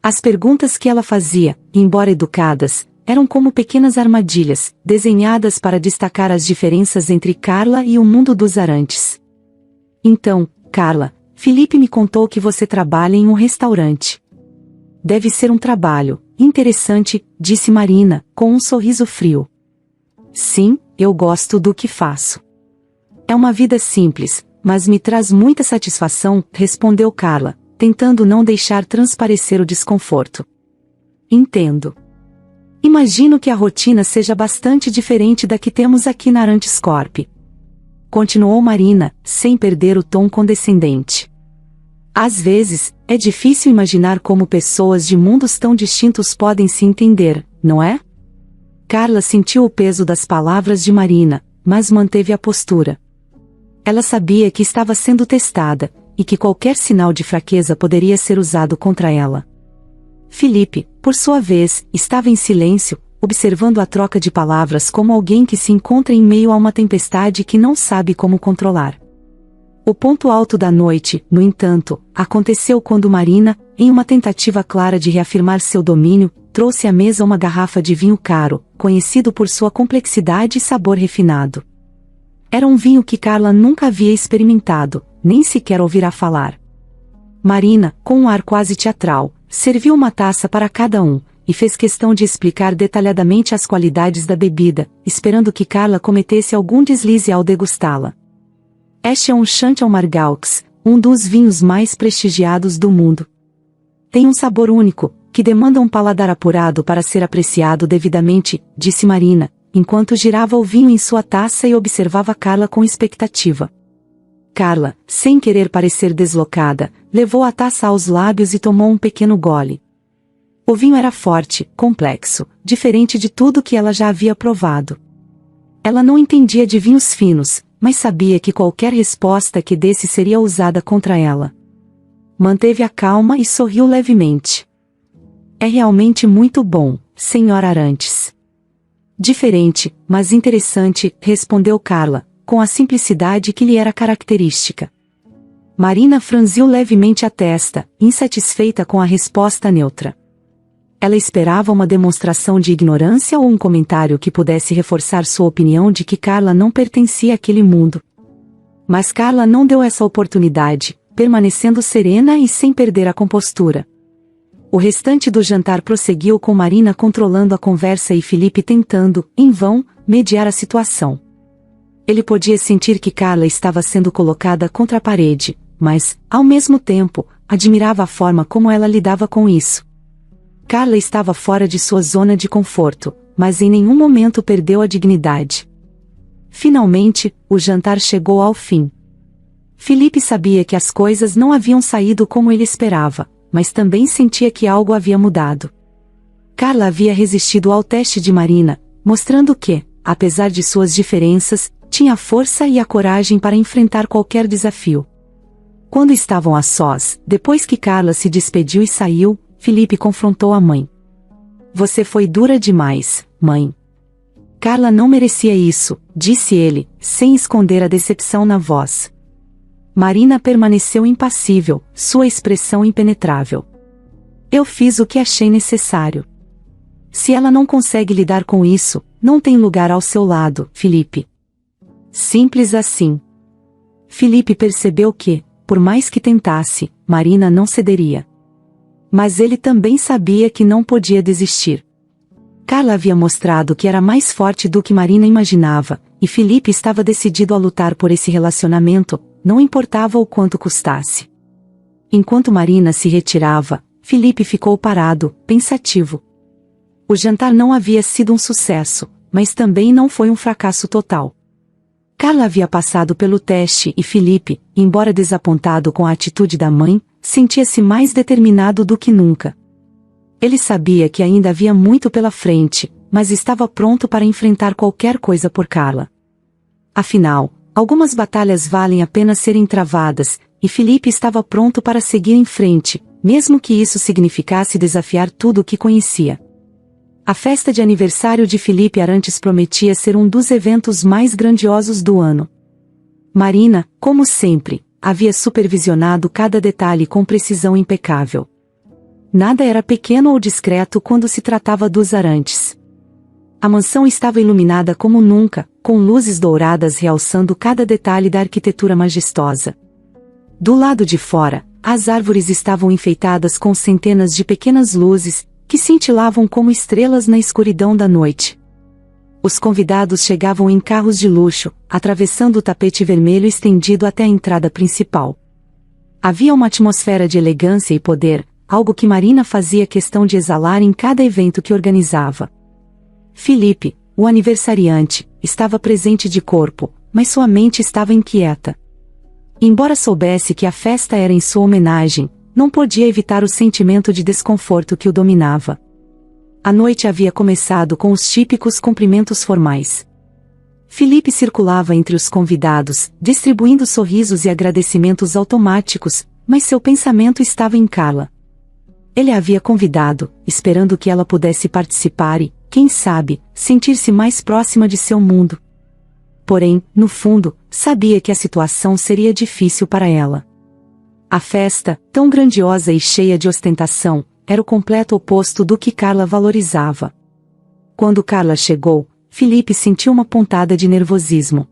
As perguntas que ela fazia, embora educadas, eram como pequenas armadilhas, desenhadas para destacar as diferenças entre Carla e o mundo dos Arantes. Então, Carla, Felipe me contou que você trabalha em um restaurante. Deve ser um trabalho interessante, disse Marina, com um sorriso frio. Sim, eu gosto do que faço. É uma vida simples, mas me traz muita satisfação, respondeu Carla, tentando não deixar transparecer o desconforto. Entendo. Imagino que a rotina seja bastante diferente da que temos aqui na Arantes Corp. Continuou Marina, sem perder o tom condescendente. Às vezes, é difícil imaginar como pessoas de mundos tão distintos podem se entender, não é? Carla sentiu o peso das palavras de Marina, mas manteve a postura. Ela sabia que estava sendo testada, e que qualquer sinal de fraqueza poderia ser usado contra ela. Felipe, por sua vez, estava em silêncio, observando a troca de palavras como alguém que se encontra em meio a uma tempestade que não sabe como controlar. O ponto alto da noite, no entanto, aconteceu quando Marina, em uma tentativa clara de reafirmar seu domínio, trouxe à mesa uma garrafa de vinho caro, conhecido por sua complexidade e sabor refinado. Era um vinho que Carla nunca havia experimentado, nem sequer ouvira falar. Marina, com um ar quase teatral, serviu uma taça para cada um, e fez questão de explicar detalhadamente as qualidades da bebida, esperando que Carla cometesse algum deslize ao degustá-la. Este é um Chantal Margaux, um dos vinhos mais prestigiados do mundo. Tem um sabor único, que demanda um paladar apurado para ser apreciado devidamente, disse Marina, enquanto girava o vinho em sua taça e observava Carla com expectativa. Carla, sem querer parecer deslocada, levou a taça aos lábios e tomou um pequeno gole. O vinho era forte, complexo, diferente de tudo que ela já havia provado. Ela não entendia de vinhos finos, mas sabia que qualquer resposta que desse seria usada contra ela. Manteve a calma e sorriu levemente. É realmente muito bom, Sra. Arantes. Diferente, mas interessante, respondeu Carla, com a simplicidade que lhe era característica. Marina franziu levemente a testa, insatisfeita com a resposta neutra. Ela esperava uma demonstração de ignorância ou um comentário que pudesse reforçar sua opinião de que Carla não pertencia àquele mundo. Mas Carla não deu essa oportunidade, permanecendo serena e sem perder a compostura. O restante do jantar prosseguiu com Marina controlando a conversa e Felipe tentando, em vão, mediar a situação. Ele podia sentir que Carla estava sendo colocada contra a parede, mas, ao mesmo tempo, admirava a forma como ela lidava com isso. Carla estava fora de sua zona de conforto, mas em nenhum momento perdeu a dignidade. Finalmente, o jantar chegou ao fim. Felipe sabia que as coisas não haviam saído como ele esperava, mas também sentia que algo havia mudado. Carla havia resistido ao teste de Marina, mostrando que, apesar de suas diferenças, tinha a força e a coragem para enfrentar qualquer desafio. Quando estavam a sós, depois que Carla se despediu e saiu, Felipe confrontou a mãe. Você foi dura demais, mãe. Carla não merecia isso, disse ele, sem esconder a decepção na voz. Marina permaneceu impassível, sua expressão impenetrável. Eu fiz o que achei necessário. Se ela não consegue lidar com isso, não tem lugar ao seu lado, Felipe. Simples assim. Felipe percebeu que, por mais que tentasse, Marina não cederia. Mas ele também sabia que não podia desistir. Carla havia mostrado que era mais forte do que Marina imaginava, e Felipe estava decidido a lutar por esse relacionamento, não importava o quanto custasse. Enquanto Marina se retirava, Felipe ficou parado, pensativo. O jantar não havia sido um sucesso, mas também não foi um fracasso total. Carla havia passado pelo teste e Felipe, embora desapontado com a atitude da mãe, sentia-se mais determinado do que nunca. Ele sabia que ainda havia muito pela frente, mas estava pronto para enfrentar qualquer coisa por Carla. Afinal, Algumas batalhas valem a pena serem travadas, e Filipe estava pronto para seguir em frente, mesmo que isso significasse desafiar tudo o que conhecia. A festa de aniversário de Filipe Arantes prometia ser um dos eventos mais grandiosos do ano. Marina, como sempre, havia supervisionado cada detalhe com precisão impecável. Nada era pequeno ou discreto quando se tratava dos Arantes. A mansão estava iluminada como nunca, com luzes douradas realçando cada detalhe da arquitetura majestosa. Do lado de fora, as árvores estavam enfeitadas com centenas de pequenas luzes, que cintilavam como estrelas na escuridão da noite. Os convidados chegavam em carros de luxo, atravessando o tapete vermelho estendido até a entrada principal. Havia uma atmosfera de elegância e poder, algo que Marina fazia questão de exalar em cada evento que organizava. Filipe, o aniversariante, estava presente de corpo, mas sua mente estava inquieta. Embora soubesse que a festa era em sua homenagem, não podia evitar o sentimento de desconforto que o dominava. A noite havia começado com os típicos cumprimentos formais. Filipe circulava entre os convidados, distribuindo sorrisos e agradecimentos automáticos, mas seu pensamento estava em Carla. Ele a havia convidado, esperando que ela pudesse participar e, quem sabe, sentir-se mais próxima de seu mundo. Porém, no fundo, sabia que a situação seria difícil para ela. A festa, tão grandiosa e cheia de ostentação, era o completo oposto do que Carla valorizava. Quando Carla chegou, Filipe sentiu uma pontada de nervosismo.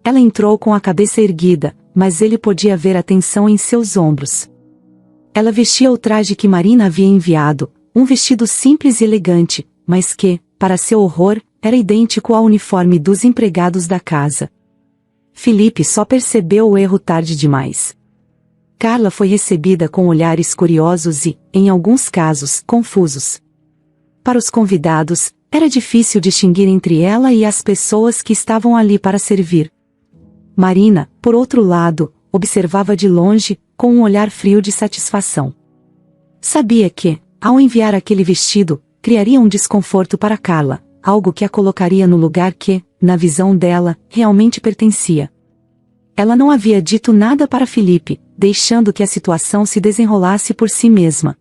Ela entrou com a cabeça erguida, mas ele podia ver a tensão em seus ombros. Ela vestia o traje que Marina havia enviado, um vestido simples e elegante, mas que, para seu horror, era idêntico ao uniforme dos empregados da casa. Filipe só percebeu o erro tarde demais. Carla foi recebida com olhares curiosos e, em alguns casos, confusos. Para os convidados, era difícil distinguir entre ela e as pessoas que estavam ali para servir. Marina, por outro lado, observava de longe, com um olhar frio de satisfação. Sabia que, ao enviar aquele vestido, criaria um desconforto para Carla, algo que a colocaria no lugar que, na visão dela, realmente pertencia. Ela não havia dito nada para Filipe, deixando que a situação se desenrolasse por si mesma.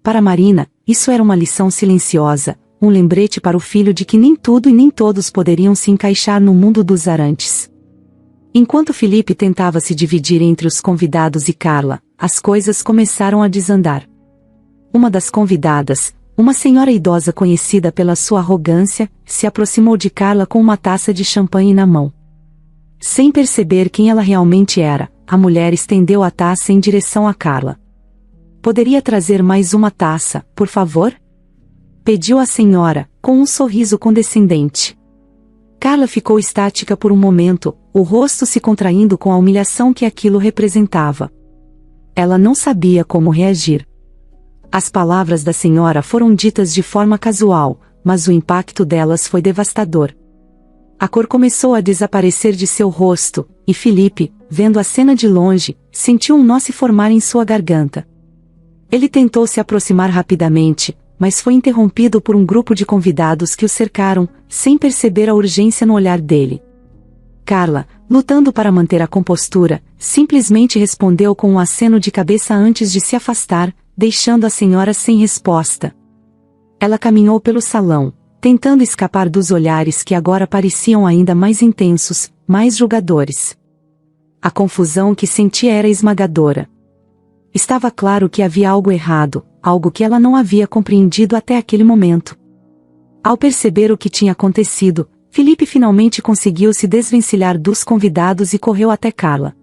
Para Marina, isso era uma lição silenciosa, um lembrete para o filho de que nem tudo e nem todos poderiam se encaixar no mundo dos Arantes. Enquanto Filipe tentava se dividir entre os convidados e Carla, as coisas começaram a desandar. Uma das convidadas, uma senhora idosa conhecida pela sua arrogância, se aproximou de Carla com uma taça de champanhe na mão. Sem perceber quem ela realmente era, a mulher estendeu a taça em direção a Carla. "Poderia trazer mais uma taça, por favor?" pediu a senhora, com um sorriso condescendente. Carla ficou estática por um momento, o rosto se contraindo com a humilhação que aquilo representava. Ela não sabia como reagir. As palavras da senhora foram ditas de forma casual, mas o impacto delas foi devastador. A cor começou a desaparecer de seu rosto, e Filipe, vendo a cena de longe, sentiu um nó se formar em sua garganta. Ele tentou se aproximar rapidamente, mas foi interrompido por um grupo de convidados que o cercaram, sem perceber a urgência no olhar dele. Carla, lutando para manter a compostura, simplesmente respondeu com um aceno de cabeça antes de se afastar, deixando a senhora sem resposta. Ela caminhou pelo salão, tentando escapar dos olhares que agora pareciam ainda mais intensos, mais julgadores. A confusão que sentia era esmagadora. Estava claro que havia algo errado, algo que ela não havia compreendido até aquele momento. Ao perceber o que tinha acontecido, Filipe finalmente conseguiu se desvencilhar dos convidados e correu até Carla.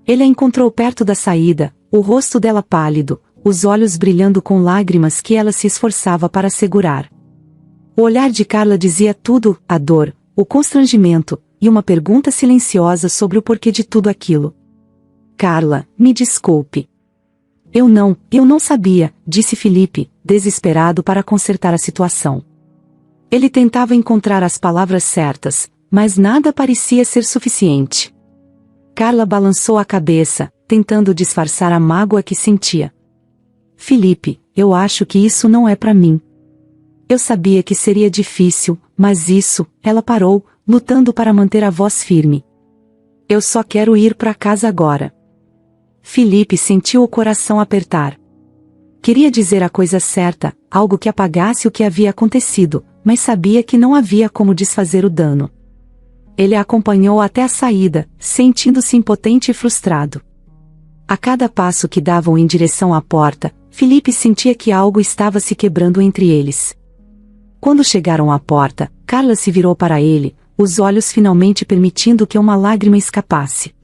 Ele a encontrou perto da saída, o rosto dela pálido, os olhos brilhando com lágrimas que ela se esforçava para segurar. O olhar de Carla dizia tudo, a dor, o constrangimento, e uma pergunta silenciosa sobre o porquê de tudo aquilo. "Carla, me desculpe." Eu não sabia", disse Filipe, desesperado para consertar a situação. Ele tentava encontrar as palavras certas, mas nada parecia ser suficiente. Carla balançou a cabeça, tentando disfarçar a mágoa que sentia. "Filipe, eu acho que isso não é para mim. Eu sabia que seria difícil, mas isso..." Ela parou, lutando para manter a voz firme. Eu só quero ir para casa agora. Filipe sentiu o coração apertar. Queria dizer a coisa certa, algo que apagasse o que havia acontecido, mas sabia que não havia como desfazer o dano. Ele a acompanhou até a saída, sentindo-se impotente e frustrado. A cada passo que davam em direção à porta, Filipe sentia que algo estava se quebrando entre eles. Quando chegaram à porta, Carla se virou para ele, os olhos finalmente permitindo que uma lágrima escapasse.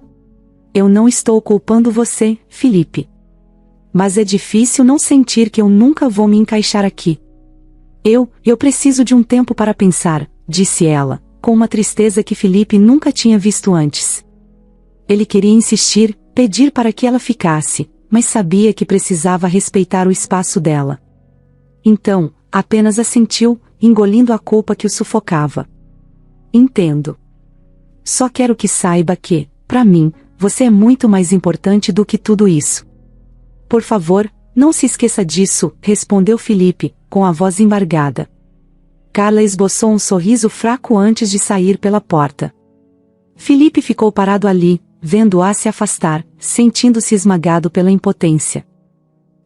Eu não estou culpando você, Filipe. Mas é difícil não sentir que eu nunca vou me encaixar aqui. Eu preciso de um tempo para pensar, disse ela, com uma tristeza que Filipe nunca tinha visto antes. Ele queria insistir, pedir para que ela ficasse, mas sabia que precisava respeitar o espaço dela. Então, apenas assentiu, engolindo a culpa que o sufocava. Entendo. Só quero que saiba que, para mim, você é muito mais importante do que tudo isso. Por favor, não se esqueça disso, respondeu Filipe, com a voz embargada. Carla esboçou um sorriso fraco antes de sair pela porta. Filipe ficou parado ali, vendo-a se afastar, sentindo-se esmagado pela impotência.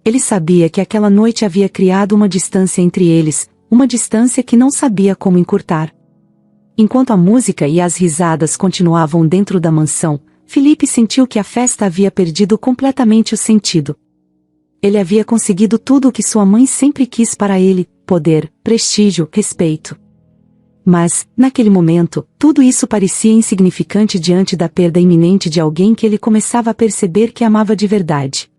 Ele sabia que aquela noite havia criado uma distância entre eles, uma distância que não sabia como encurtar. Enquanto a música e as risadas continuavam dentro da mansão, Filipe sentiu que a festa havia perdido completamente o sentido. Ele havia conseguido tudo o que sua mãe sempre quis para ele: poder, prestígio, respeito. Mas, naquele momento, tudo isso parecia insignificante diante da perda iminente de alguém que ele começava a perceber que amava de verdade.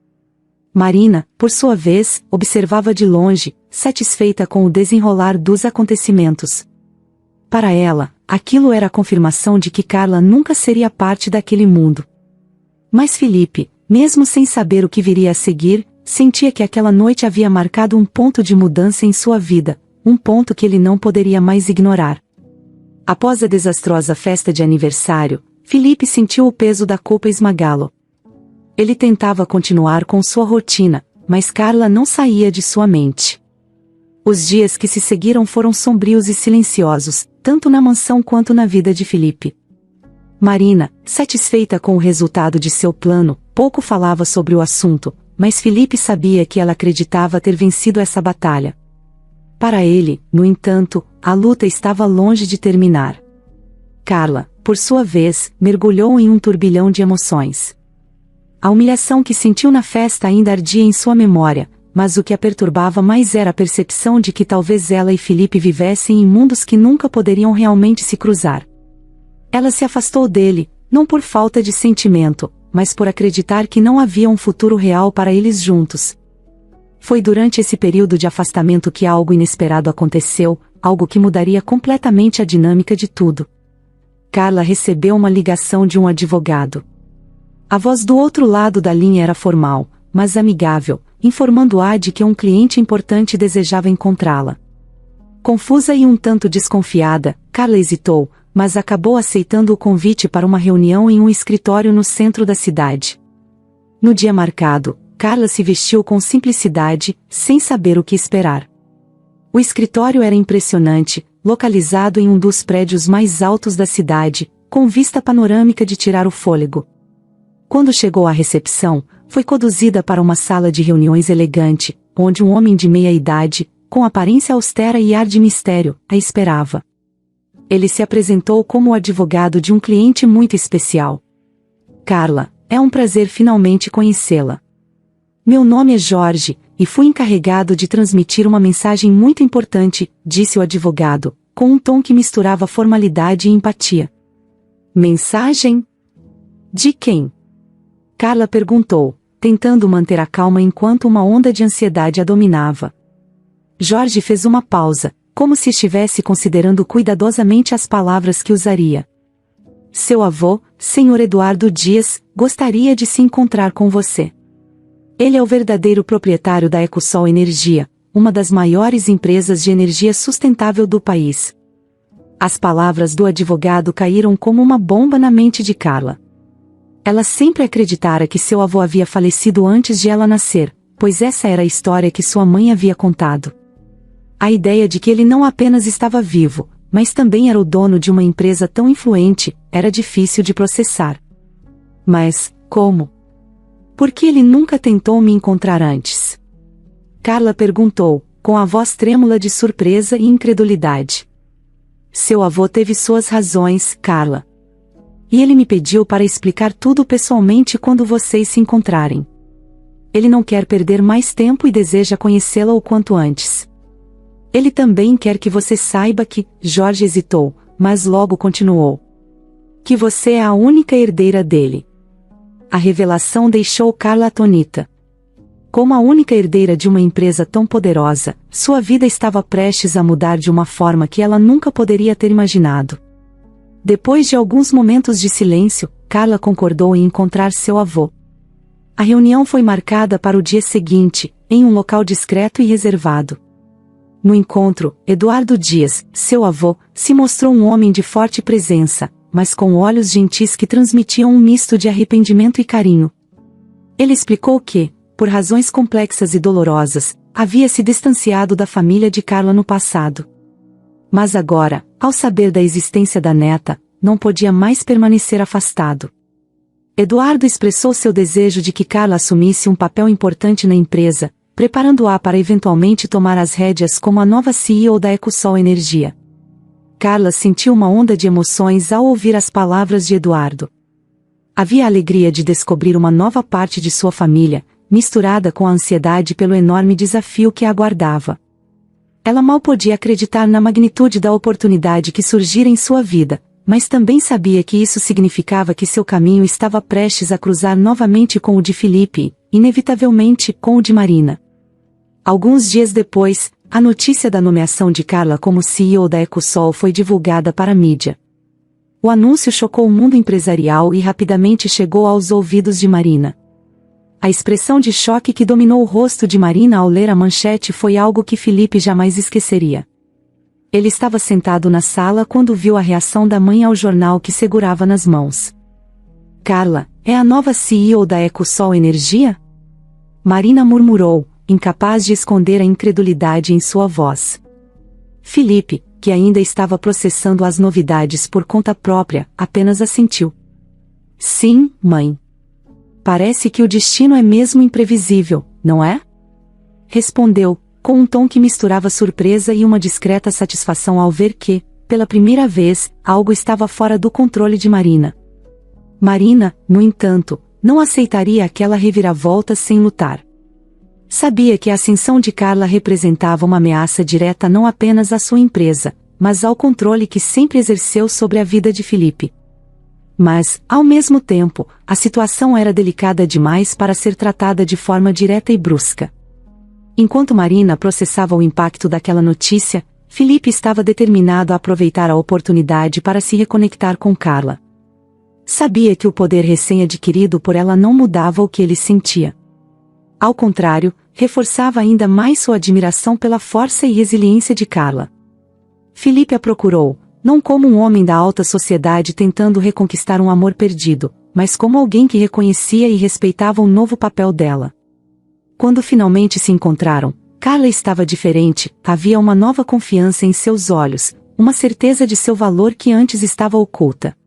Marina, por sua vez, observava de longe, satisfeita com o desenrolar dos acontecimentos. Para ela, aquilo era a confirmação de que Carla nunca seria parte daquele mundo. Mas Filipe, mesmo sem saber o que viria a seguir, sentia que aquela noite havia marcado um ponto de mudança em sua vida, um ponto que ele não poderia mais ignorar. Após a desastrosa festa de aniversário, Filipe sentiu o peso da culpa esmagá-lo. Ele tentava continuar com sua rotina, mas Carla não saía de sua mente. Os dias que se seguiram foram sombrios e silenciosos, tanto na mansão quanto na vida de Filipe. Marina, satisfeita com o resultado de seu plano, pouco falava sobre o assunto, mas Filipe sabia que ela acreditava ter vencido essa batalha. Para ele, no entanto, a luta estava longe de terminar. Carla, por sua vez, mergulhou em um turbilhão de emoções. A humilhação que sentiu na festa ainda ardia em sua memória, mas o que a perturbava mais era a percepção de que talvez ela e Filipe vivessem em mundos que nunca poderiam realmente se cruzar. Ela se afastou dele, não por falta de sentimento, mas por acreditar que não havia um futuro real para eles juntos. Foi durante esse período de afastamento que algo inesperado aconteceu, algo que mudaria completamente a dinâmica de tudo. Carla recebeu uma ligação de um advogado. A voz do outro lado da linha era formal, mas amigável, informando-a de que um cliente importante desejava encontrá-la. Confusa e um tanto desconfiada, Carla hesitou, mas acabou aceitando o convite para uma reunião em um escritório no centro da cidade. No dia marcado, Carla se vestiu com simplicidade, sem saber o que esperar. O escritório era impressionante, localizado em um dos prédios mais altos da cidade, com vista panorâmica de tirar o fôlego. Quando chegou à recepção, foi conduzida para uma sala de reuniões elegante, onde um homem de meia idade, com aparência austera e ar de mistério, a esperava. Ele se apresentou como o advogado de um cliente muito especial. Carla, é um prazer finalmente conhecê-la. Meu nome é Jorge, e fui encarregado de transmitir uma mensagem muito importante, disse o advogado, com um tom que misturava formalidade e empatia. Mensagem? De quem? Carla perguntou, tentando manter a calma enquanto uma onda de ansiedade a dominava. Jorge fez uma pausa, como se estivesse considerando cuidadosamente as palavras que usaria. Seu avô, Sr. Eduardo Dias, gostaria de se encontrar com você. Ele é o verdadeiro proprietário da Ecosol Energia, uma das maiores empresas de energia sustentável do país. As palavras do advogado caíram como uma bomba na mente de Carla. Ela sempre acreditara que seu avô havia falecido antes de ela nascer, pois essa era a história que sua mãe havia contado. A ideia de que ele não apenas estava vivo, mas também era o dono de uma empresa tão influente, era difícil de processar. Mas, como? Por que ele nunca tentou me encontrar antes? Carla perguntou, com a voz trêmula de surpresa e incredulidade. Seu avô teve suas razões, Carla. E ele me pediu para explicar tudo pessoalmente quando vocês se encontrarem. Ele não quer perder mais tempo e deseja conhecê-la o quanto antes. Ele também quer que você saiba que, Jorge hesitou, mas logo continuou. Que você é a única herdeira dele. A revelação deixou Carla atônita. Como a única herdeira de uma empresa tão poderosa, sua vida estava prestes a mudar de uma forma que ela nunca poderia ter imaginado. Depois de alguns momentos de silêncio, Carla concordou em encontrar seu avô. A reunião foi marcada para o dia seguinte, em um local discreto e reservado. No encontro, Eduardo Dias, seu avô, se mostrou um homem de forte presença, mas com olhos gentis que transmitiam um misto de arrependimento e carinho. Ele explicou que, por razões complexas e dolorosas, havia se distanciado da família de Carla no passado. Mas agora, ao saber da existência da neta, não podia mais permanecer afastado. Eduardo expressou seu desejo de que Carla assumisse um papel importante na empresa, preparando-a para eventualmente tomar as rédeas como a nova CEO da Ecosol Energia. Carla sentiu uma onda de emoções ao ouvir as palavras de Eduardo. Havia a alegria de descobrir uma nova parte de sua família, misturada com a ansiedade pelo enorme desafio que a aguardava. Ela mal podia acreditar na magnitude da oportunidade que surgira em sua vida, mas também sabia que isso significava que seu caminho estava prestes a cruzar novamente com o de Felipe, e, inevitavelmente, com o de Marina. Alguns dias depois, a notícia da nomeação de Carla como CEO da Ecosol foi divulgada para a mídia. O anúncio chocou o mundo empresarial e rapidamente chegou aos ouvidos de Marina. A expressão de choque que dominou o rosto de Marina ao ler a manchete foi algo que Felipe jamais esqueceria. Ele estava sentado na sala quando viu a reação da mãe ao jornal que segurava nas mãos. Carla, é a nova CEO da Ecosol Energia? Marina murmurou, incapaz de esconder a incredulidade em sua voz. Felipe, que ainda estava processando as novidades por conta própria, apenas assentiu. Sim, mãe. Parece que o destino é mesmo imprevisível, não é? Respondeu, com um tom que misturava surpresa e uma discreta satisfação ao ver que, pela primeira vez, algo estava fora do controle de Marina. Marina, no entanto, não aceitaria aquela reviravolta sem lutar. Sabia que a ascensão de Carla representava uma ameaça direta não apenas à sua empresa, mas ao controle que sempre exerceu sobre a vida de Felipe. Mas, ao mesmo tempo, a situação era delicada demais para ser tratada de forma direta e brusca. Enquanto Marina processava o impacto daquela notícia, Felipe estava determinado a aproveitar a oportunidade para se reconectar com Carla. Sabia que o poder recém-adquirido por ela não mudava o que ele sentia. Ao contrário, reforçava ainda mais sua admiração pela força e resiliência de Carla. Felipe a procurou, não como um homem da alta sociedade tentando reconquistar um amor perdido, mas como alguém que reconhecia e respeitava o novo papel dela. Quando finalmente se encontraram, Carla estava diferente, havia uma nova confiança em seus olhos, uma certeza de seu valor que antes estava oculta.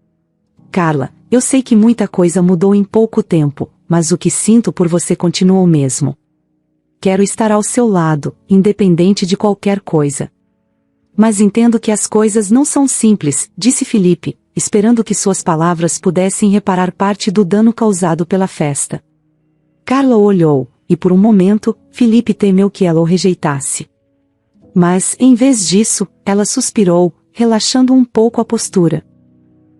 Carla, eu sei que muita coisa mudou em pouco tempo, mas o que sinto por você continua o mesmo. Quero estar ao seu lado, independente de qualquer coisa. Mas entendo que as coisas não são simples, disse Felipe, esperando que suas palavras pudessem reparar parte do dano causado pela festa. Carla olhou, e por um momento, Felipe temeu que ela o rejeitasse. Mas, em vez disso, ela suspirou, relaxando um pouco a postura.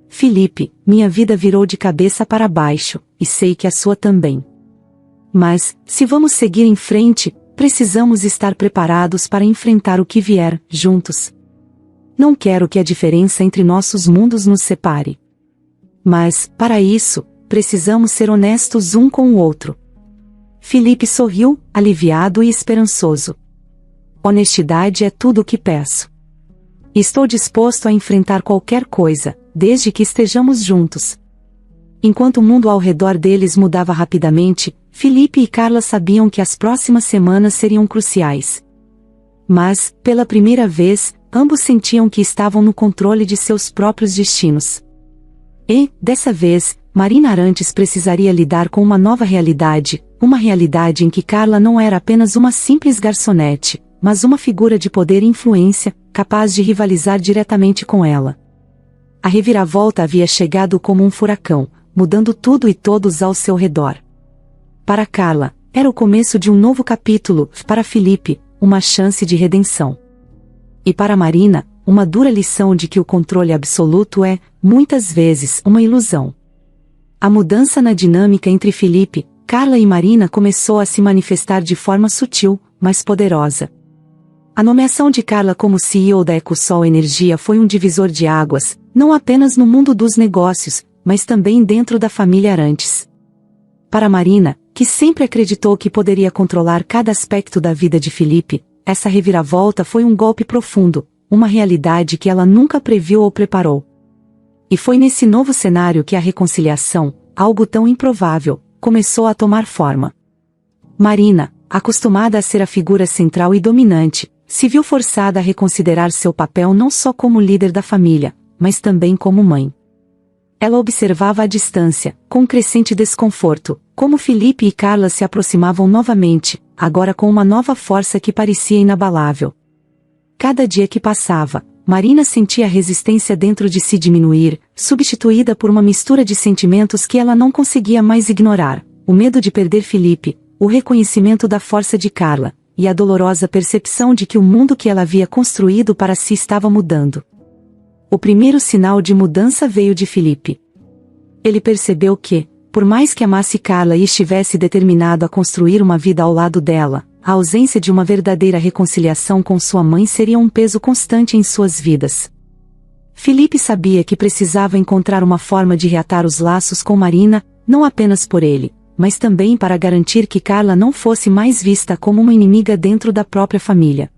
Felipe, minha vida virou de cabeça para baixo, e sei que a sua também. Mas, se vamos seguir em frente, precisamos estar preparados para enfrentar o que vier, juntos. Não quero que a diferença entre nossos mundos nos separe. Mas, para isso, precisamos ser honestos um com o outro. Felipe sorriu, aliviado e esperançoso. Honestidade é tudo o que peço. Estou disposto a enfrentar qualquer coisa, desde que estejamos juntos. Enquanto o mundo ao redor deles mudava rapidamente, Felipe e Carla sabiam que as próximas semanas seriam cruciais. Mas, pela primeira vez, ambos sentiam que estavam no controle de seus próprios destinos. E, dessa vez, Marina Arantes precisaria lidar com uma nova realidade, uma realidade em que Carla não era apenas uma simples garçonete, mas uma figura de poder e influência, capaz de rivalizar diretamente com ela. A reviravolta havia chegado como um furacão, mudando tudo e todos ao seu redor. Para Carla, era o começo de um novo capítulo, para Felipe, uma chance de redenção. E para Marina, uma dura lição de que o controle absoluto é, muitas vezes, uma ilusão. A mudança na dinâmica entre Felipe, Carla e Marina começou a se manifestar de forma sutil, mas poderosa. A nomeação de Carla como CEO da Ecosol Energia foi um divisor de águas, não apenas no mundo dos negócios, mas também dentro da família Arantes. Para Marina, que sempre acreditou que poderia controlar cada aspecto da vida de Felipe, essa reviravolta foi um golpe profundo, uma realidade que ela nunca previu ou preparou. E foi nesse novo cenário que a reconciliação, algo tão improvável, começou a tomar forma. Marina, acostumada a ser a figura central e dominante, se viu forçada a reconsiderar seu papel não só como líder da família, mas também como mãe. Ela observava à distância, com crescente desconforto, como Felipe e Carla se aproximavam novamente, agora com uma nova força que parecia inabalável. Cada dia que passava, Marina sentia a resistência dentro de si diminuir, substituída por uma mistura de sentimentos que ela não conseguia mais ignorar: o medo de perder Felipe, o reconhecimento da força de Carla, e a dolorosa percepção de que o mundo que ela havia construído para si estava mudando. O primeiro sinal de mudança veio de Felipe. Ele percebeu que, por mais que amasse Carla e estivesse determinado a construir uma vida ao lado dela, a ausência de uma verdadeira reconciliação com sua mãe seria um peso constante em suas vidas. Felipe sabia que precisava encontrar uma forma de reatar os laços com Marina, não apenas por ele, mas também para garantir que Carla não fosse mais vista como uma inimiga dentro da própria família.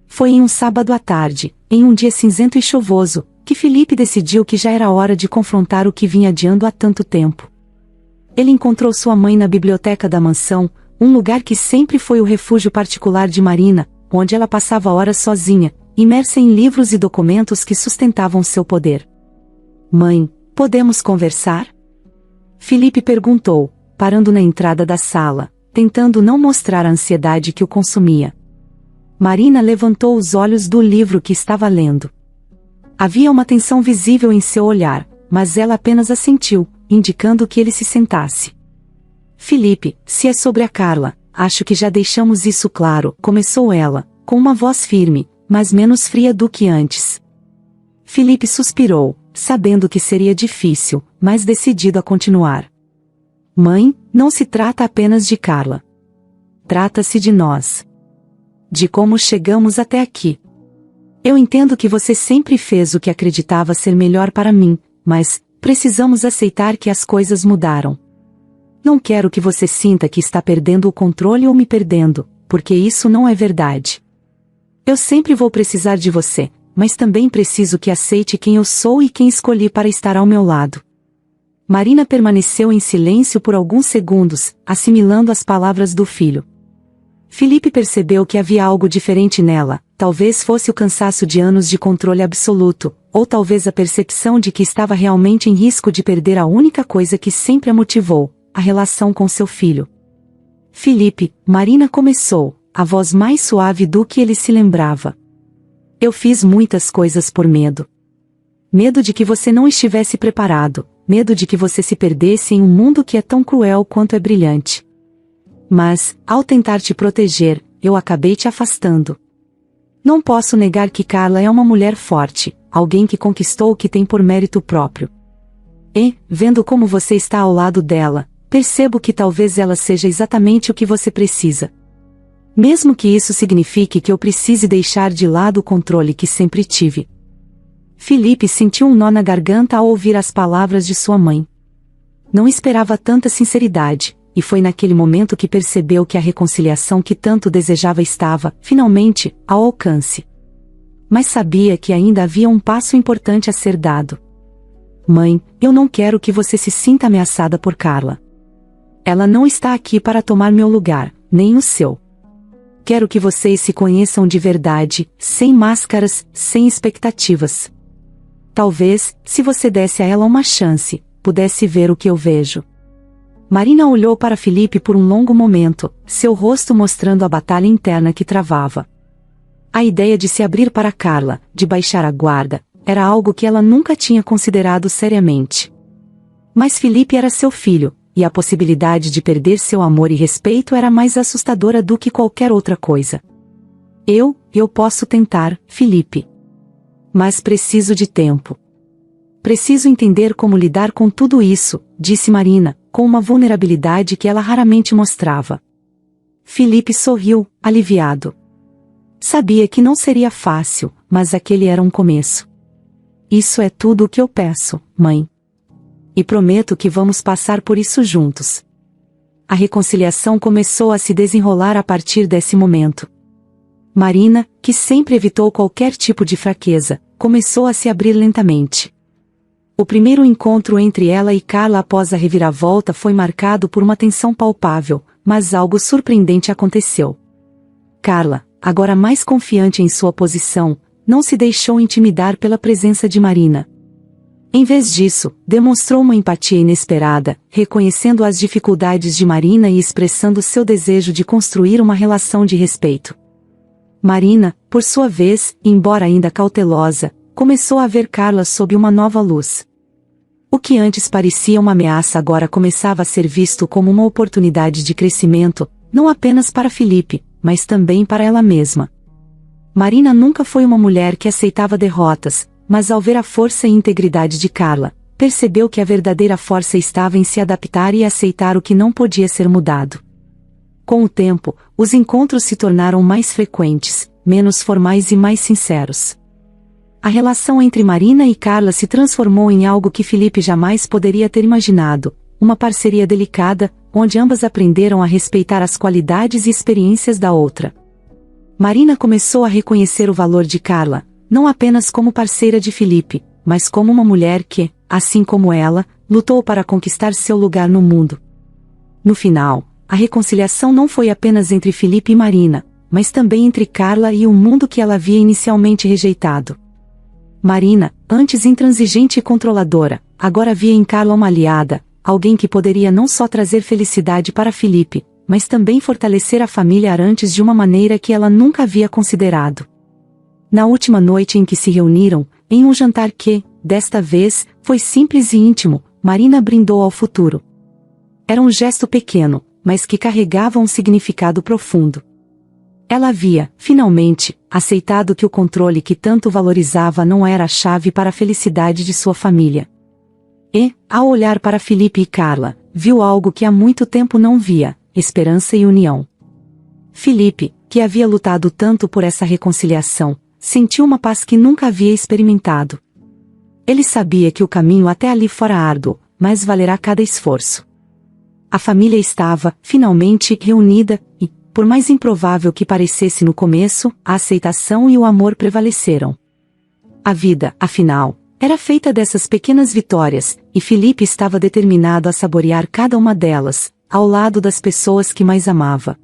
Foi em um sábado à tarde, em um dia cinzento e chuvoso, que Felipe decidiu que já era hora de confrontar o que vinha adiando há tanto tempo. Ele encontrou sua mãe na biblioteca da mansão, um lugar que sempre foi o refúgio particular de Marina, onde ela passava horas sozinha, imersa em livros e documentos que sustentavam seu poder. "Mãe, podemos conversar?" Felipe perguntou, parando na entrada da sala, tentando não mostrar a ansiedade que o consumia. Marina levantou os olhos do livro que estava lendo. Havia uma tensão visível em seu olhar, mas ela apenas assentiu, indicando que ele se sentasse. "Felipe, se é sobre a Carla, acho que já deixamos isso claro", começou ela, com uma voz firme, mas menos fria do que antes. Felipe suspirou, sabendo que seria difícil, mas decidido a continuar. "Mãe, não se trata apenas de Carla. Trata-se de nós. De como chegamos até aqui. Eu entendo que você sempre fez o que acreditava ser melhor para mim, mas precisamos aceitar que as coisas mudaram. Não quero que você sinta que está perdendo o controle ou me perdendo, porque isso não é verdade. Eu sempre vou precisar de você, mas também preciso que aceite quem eu sou e quem escolhi para estar ao meu lado." Marina permaneceu em silêncio por alguns segundos, assimilando as palavras do filho. Felipe percebeu que havia algo diferente nela, talvez fosse o cansaço de anos de controle absoluto, ou talvez a percepção de que estava realmente em risco de perder a única coisa que sempre a motivou: a relação com seu filho. "Felipe", Marina começou, a voz mais suave do que ele se lembrava. "Eu fiz muitas coisas por medo. Medo de que você não estivesse preparado, medo de que você se perdesse em um mundo que é tão cruel quanto é brilhante. Mas, ao tentar te proteger, eu acabei te afastando. Não posso negar que Carla é uma mulher forte, alguém que conquistou o que tem por mérito próprio. E, vendo como você está ao lado dela, percebo que talvez ela seja exatamente o que você precisa. Mesmo que isso signifique que eu precise deixar de lado o controle que sempre tive." Felipe sentiu um nó na garganta ao ouvir as palavras de sua mãe. Não esperava tanta sinceridade, e foi naquele momento que percebeu que a reconciliação que tanto desejava estava, finalmente, ao alcance. Mas sabia que ainda havia um passo importante a ser dado. "Mãe, eu não quero que você se sinta ameaçada por Carla. Ela não está aqui para tomar meu lugar, nem o seu. Quero que vocês se conheçam de verdade, sem máscaras, sem expectativas. Talvez, se você desse a ela uma chance, pudesse ver o que eu vejo. Marina olhou para Felipe por um longo momento, seu rosto mostrando a batalha interna que travava. A ideia de se abrir para Carla, de baixar a guarda, era algo que ela nunca tinha considerado seriamente. Mas Felipe era seu filho, e a possibilidade de perder seu amor e respeito era mais assustadora do que qualquer outra coisa. Eu posso tentar, Felipe. Mas preciso de tempo. Preciso entender como lidar com tudo isso, disse Marina, com uma vulnerabilidade que ela raramente mostrava. Felipe sorriu, aliviado. Sabia que não seria fácil, mas aquele era um começo. Isso é tudo o que eu peço, mãe. E prometo que vamos passar por isso juntos. A reconciliação começou a se desenrolar a partir desse momento. Marina, que sempre evitou qualquer tipo de fraqueza, começou a se abrir lentamente. O primeiro encontro entre ela e Carla após a reviravolta foi marcado por uma tensão palpável, mas algo surpreendente aconteceu. Carla, agora mais confiante em sua posição, não se deixou intimidar pela presença de Marina. Em vez disso, demonstrou uma empatia inesperada, reconhecendo as dificuldades de Marina e expressando seu desejo de construir uma relação de respeito. Marina, por sua vez, embora ainda cautelosa, começou a ver Carla sob uma nova luz. O que antes parecia uma ameaça agora começava a ser visto como uma oportunidade de crescimento, não apenas para Felipe, mas também para ela mesma. Marina nunca foi uma mulher que aceitava derrotas, mas ao ver a força e integridade de Carla, percebeu que a verdadeira força estava em se adaptar e aceitar o que não podia ser mudado. Com o tempo, os encontros se tornaram mais frequentes, menos formais e mais sinceros. A relação entre Marina e Carla se transformou em algo que Felipe jamais poderia ter imaginado, uma parceria delicada, onde ambas aprenderam a respeitar as qualidades e experiências da outra. Marina começou a reconhecer o valor de Carla, não apenas como parceira de Felipe, mas como uma mulher que, assim como ela, lutou para conquistar seu lugar no mundo. No final, a reconciliação não foi apenas entre Felipe e Marina, mas também entre Carla e o mundo que ela havia inicialmente rejeitado. Marina, antes intransigente e controladora, agora via em Carla uma aliada, alguém que poderia não só trazer felicidade para Felipe, mas também fortalecer a família Arantes de uma maneira que ela nunca havia considerado. Na última noite em que se reuniram, em um jantar que, desta vez, foi simples e íntimo, Marina brindou ao futuro. Era um gesto pequeno, mas que carregava um significado profundo. Ela havia, finalmente, aceitado que o controle que tanto valorizava não era a chave para a felicidade de sua família. E, ao olhar para Felipe e Carla, viu algo que há muito tempo não via: esperança e união. Felipe, que havia lutado tanto por essa reconciliação, sentiu uma paz que nunca havia experimentado. Ele sabia que o caminho até ali fora árduo, mas valerá cada esforço. A família estava, finalmente, reunida, e, por mais improvável que parecesse no começo, a aceitação e o amor prevaleceram. A vida, afinal, era feita dessas pequenas vitórias, e Felipe estava determinado a saborear cada uma delas, ao lado das pessoas que mais amava.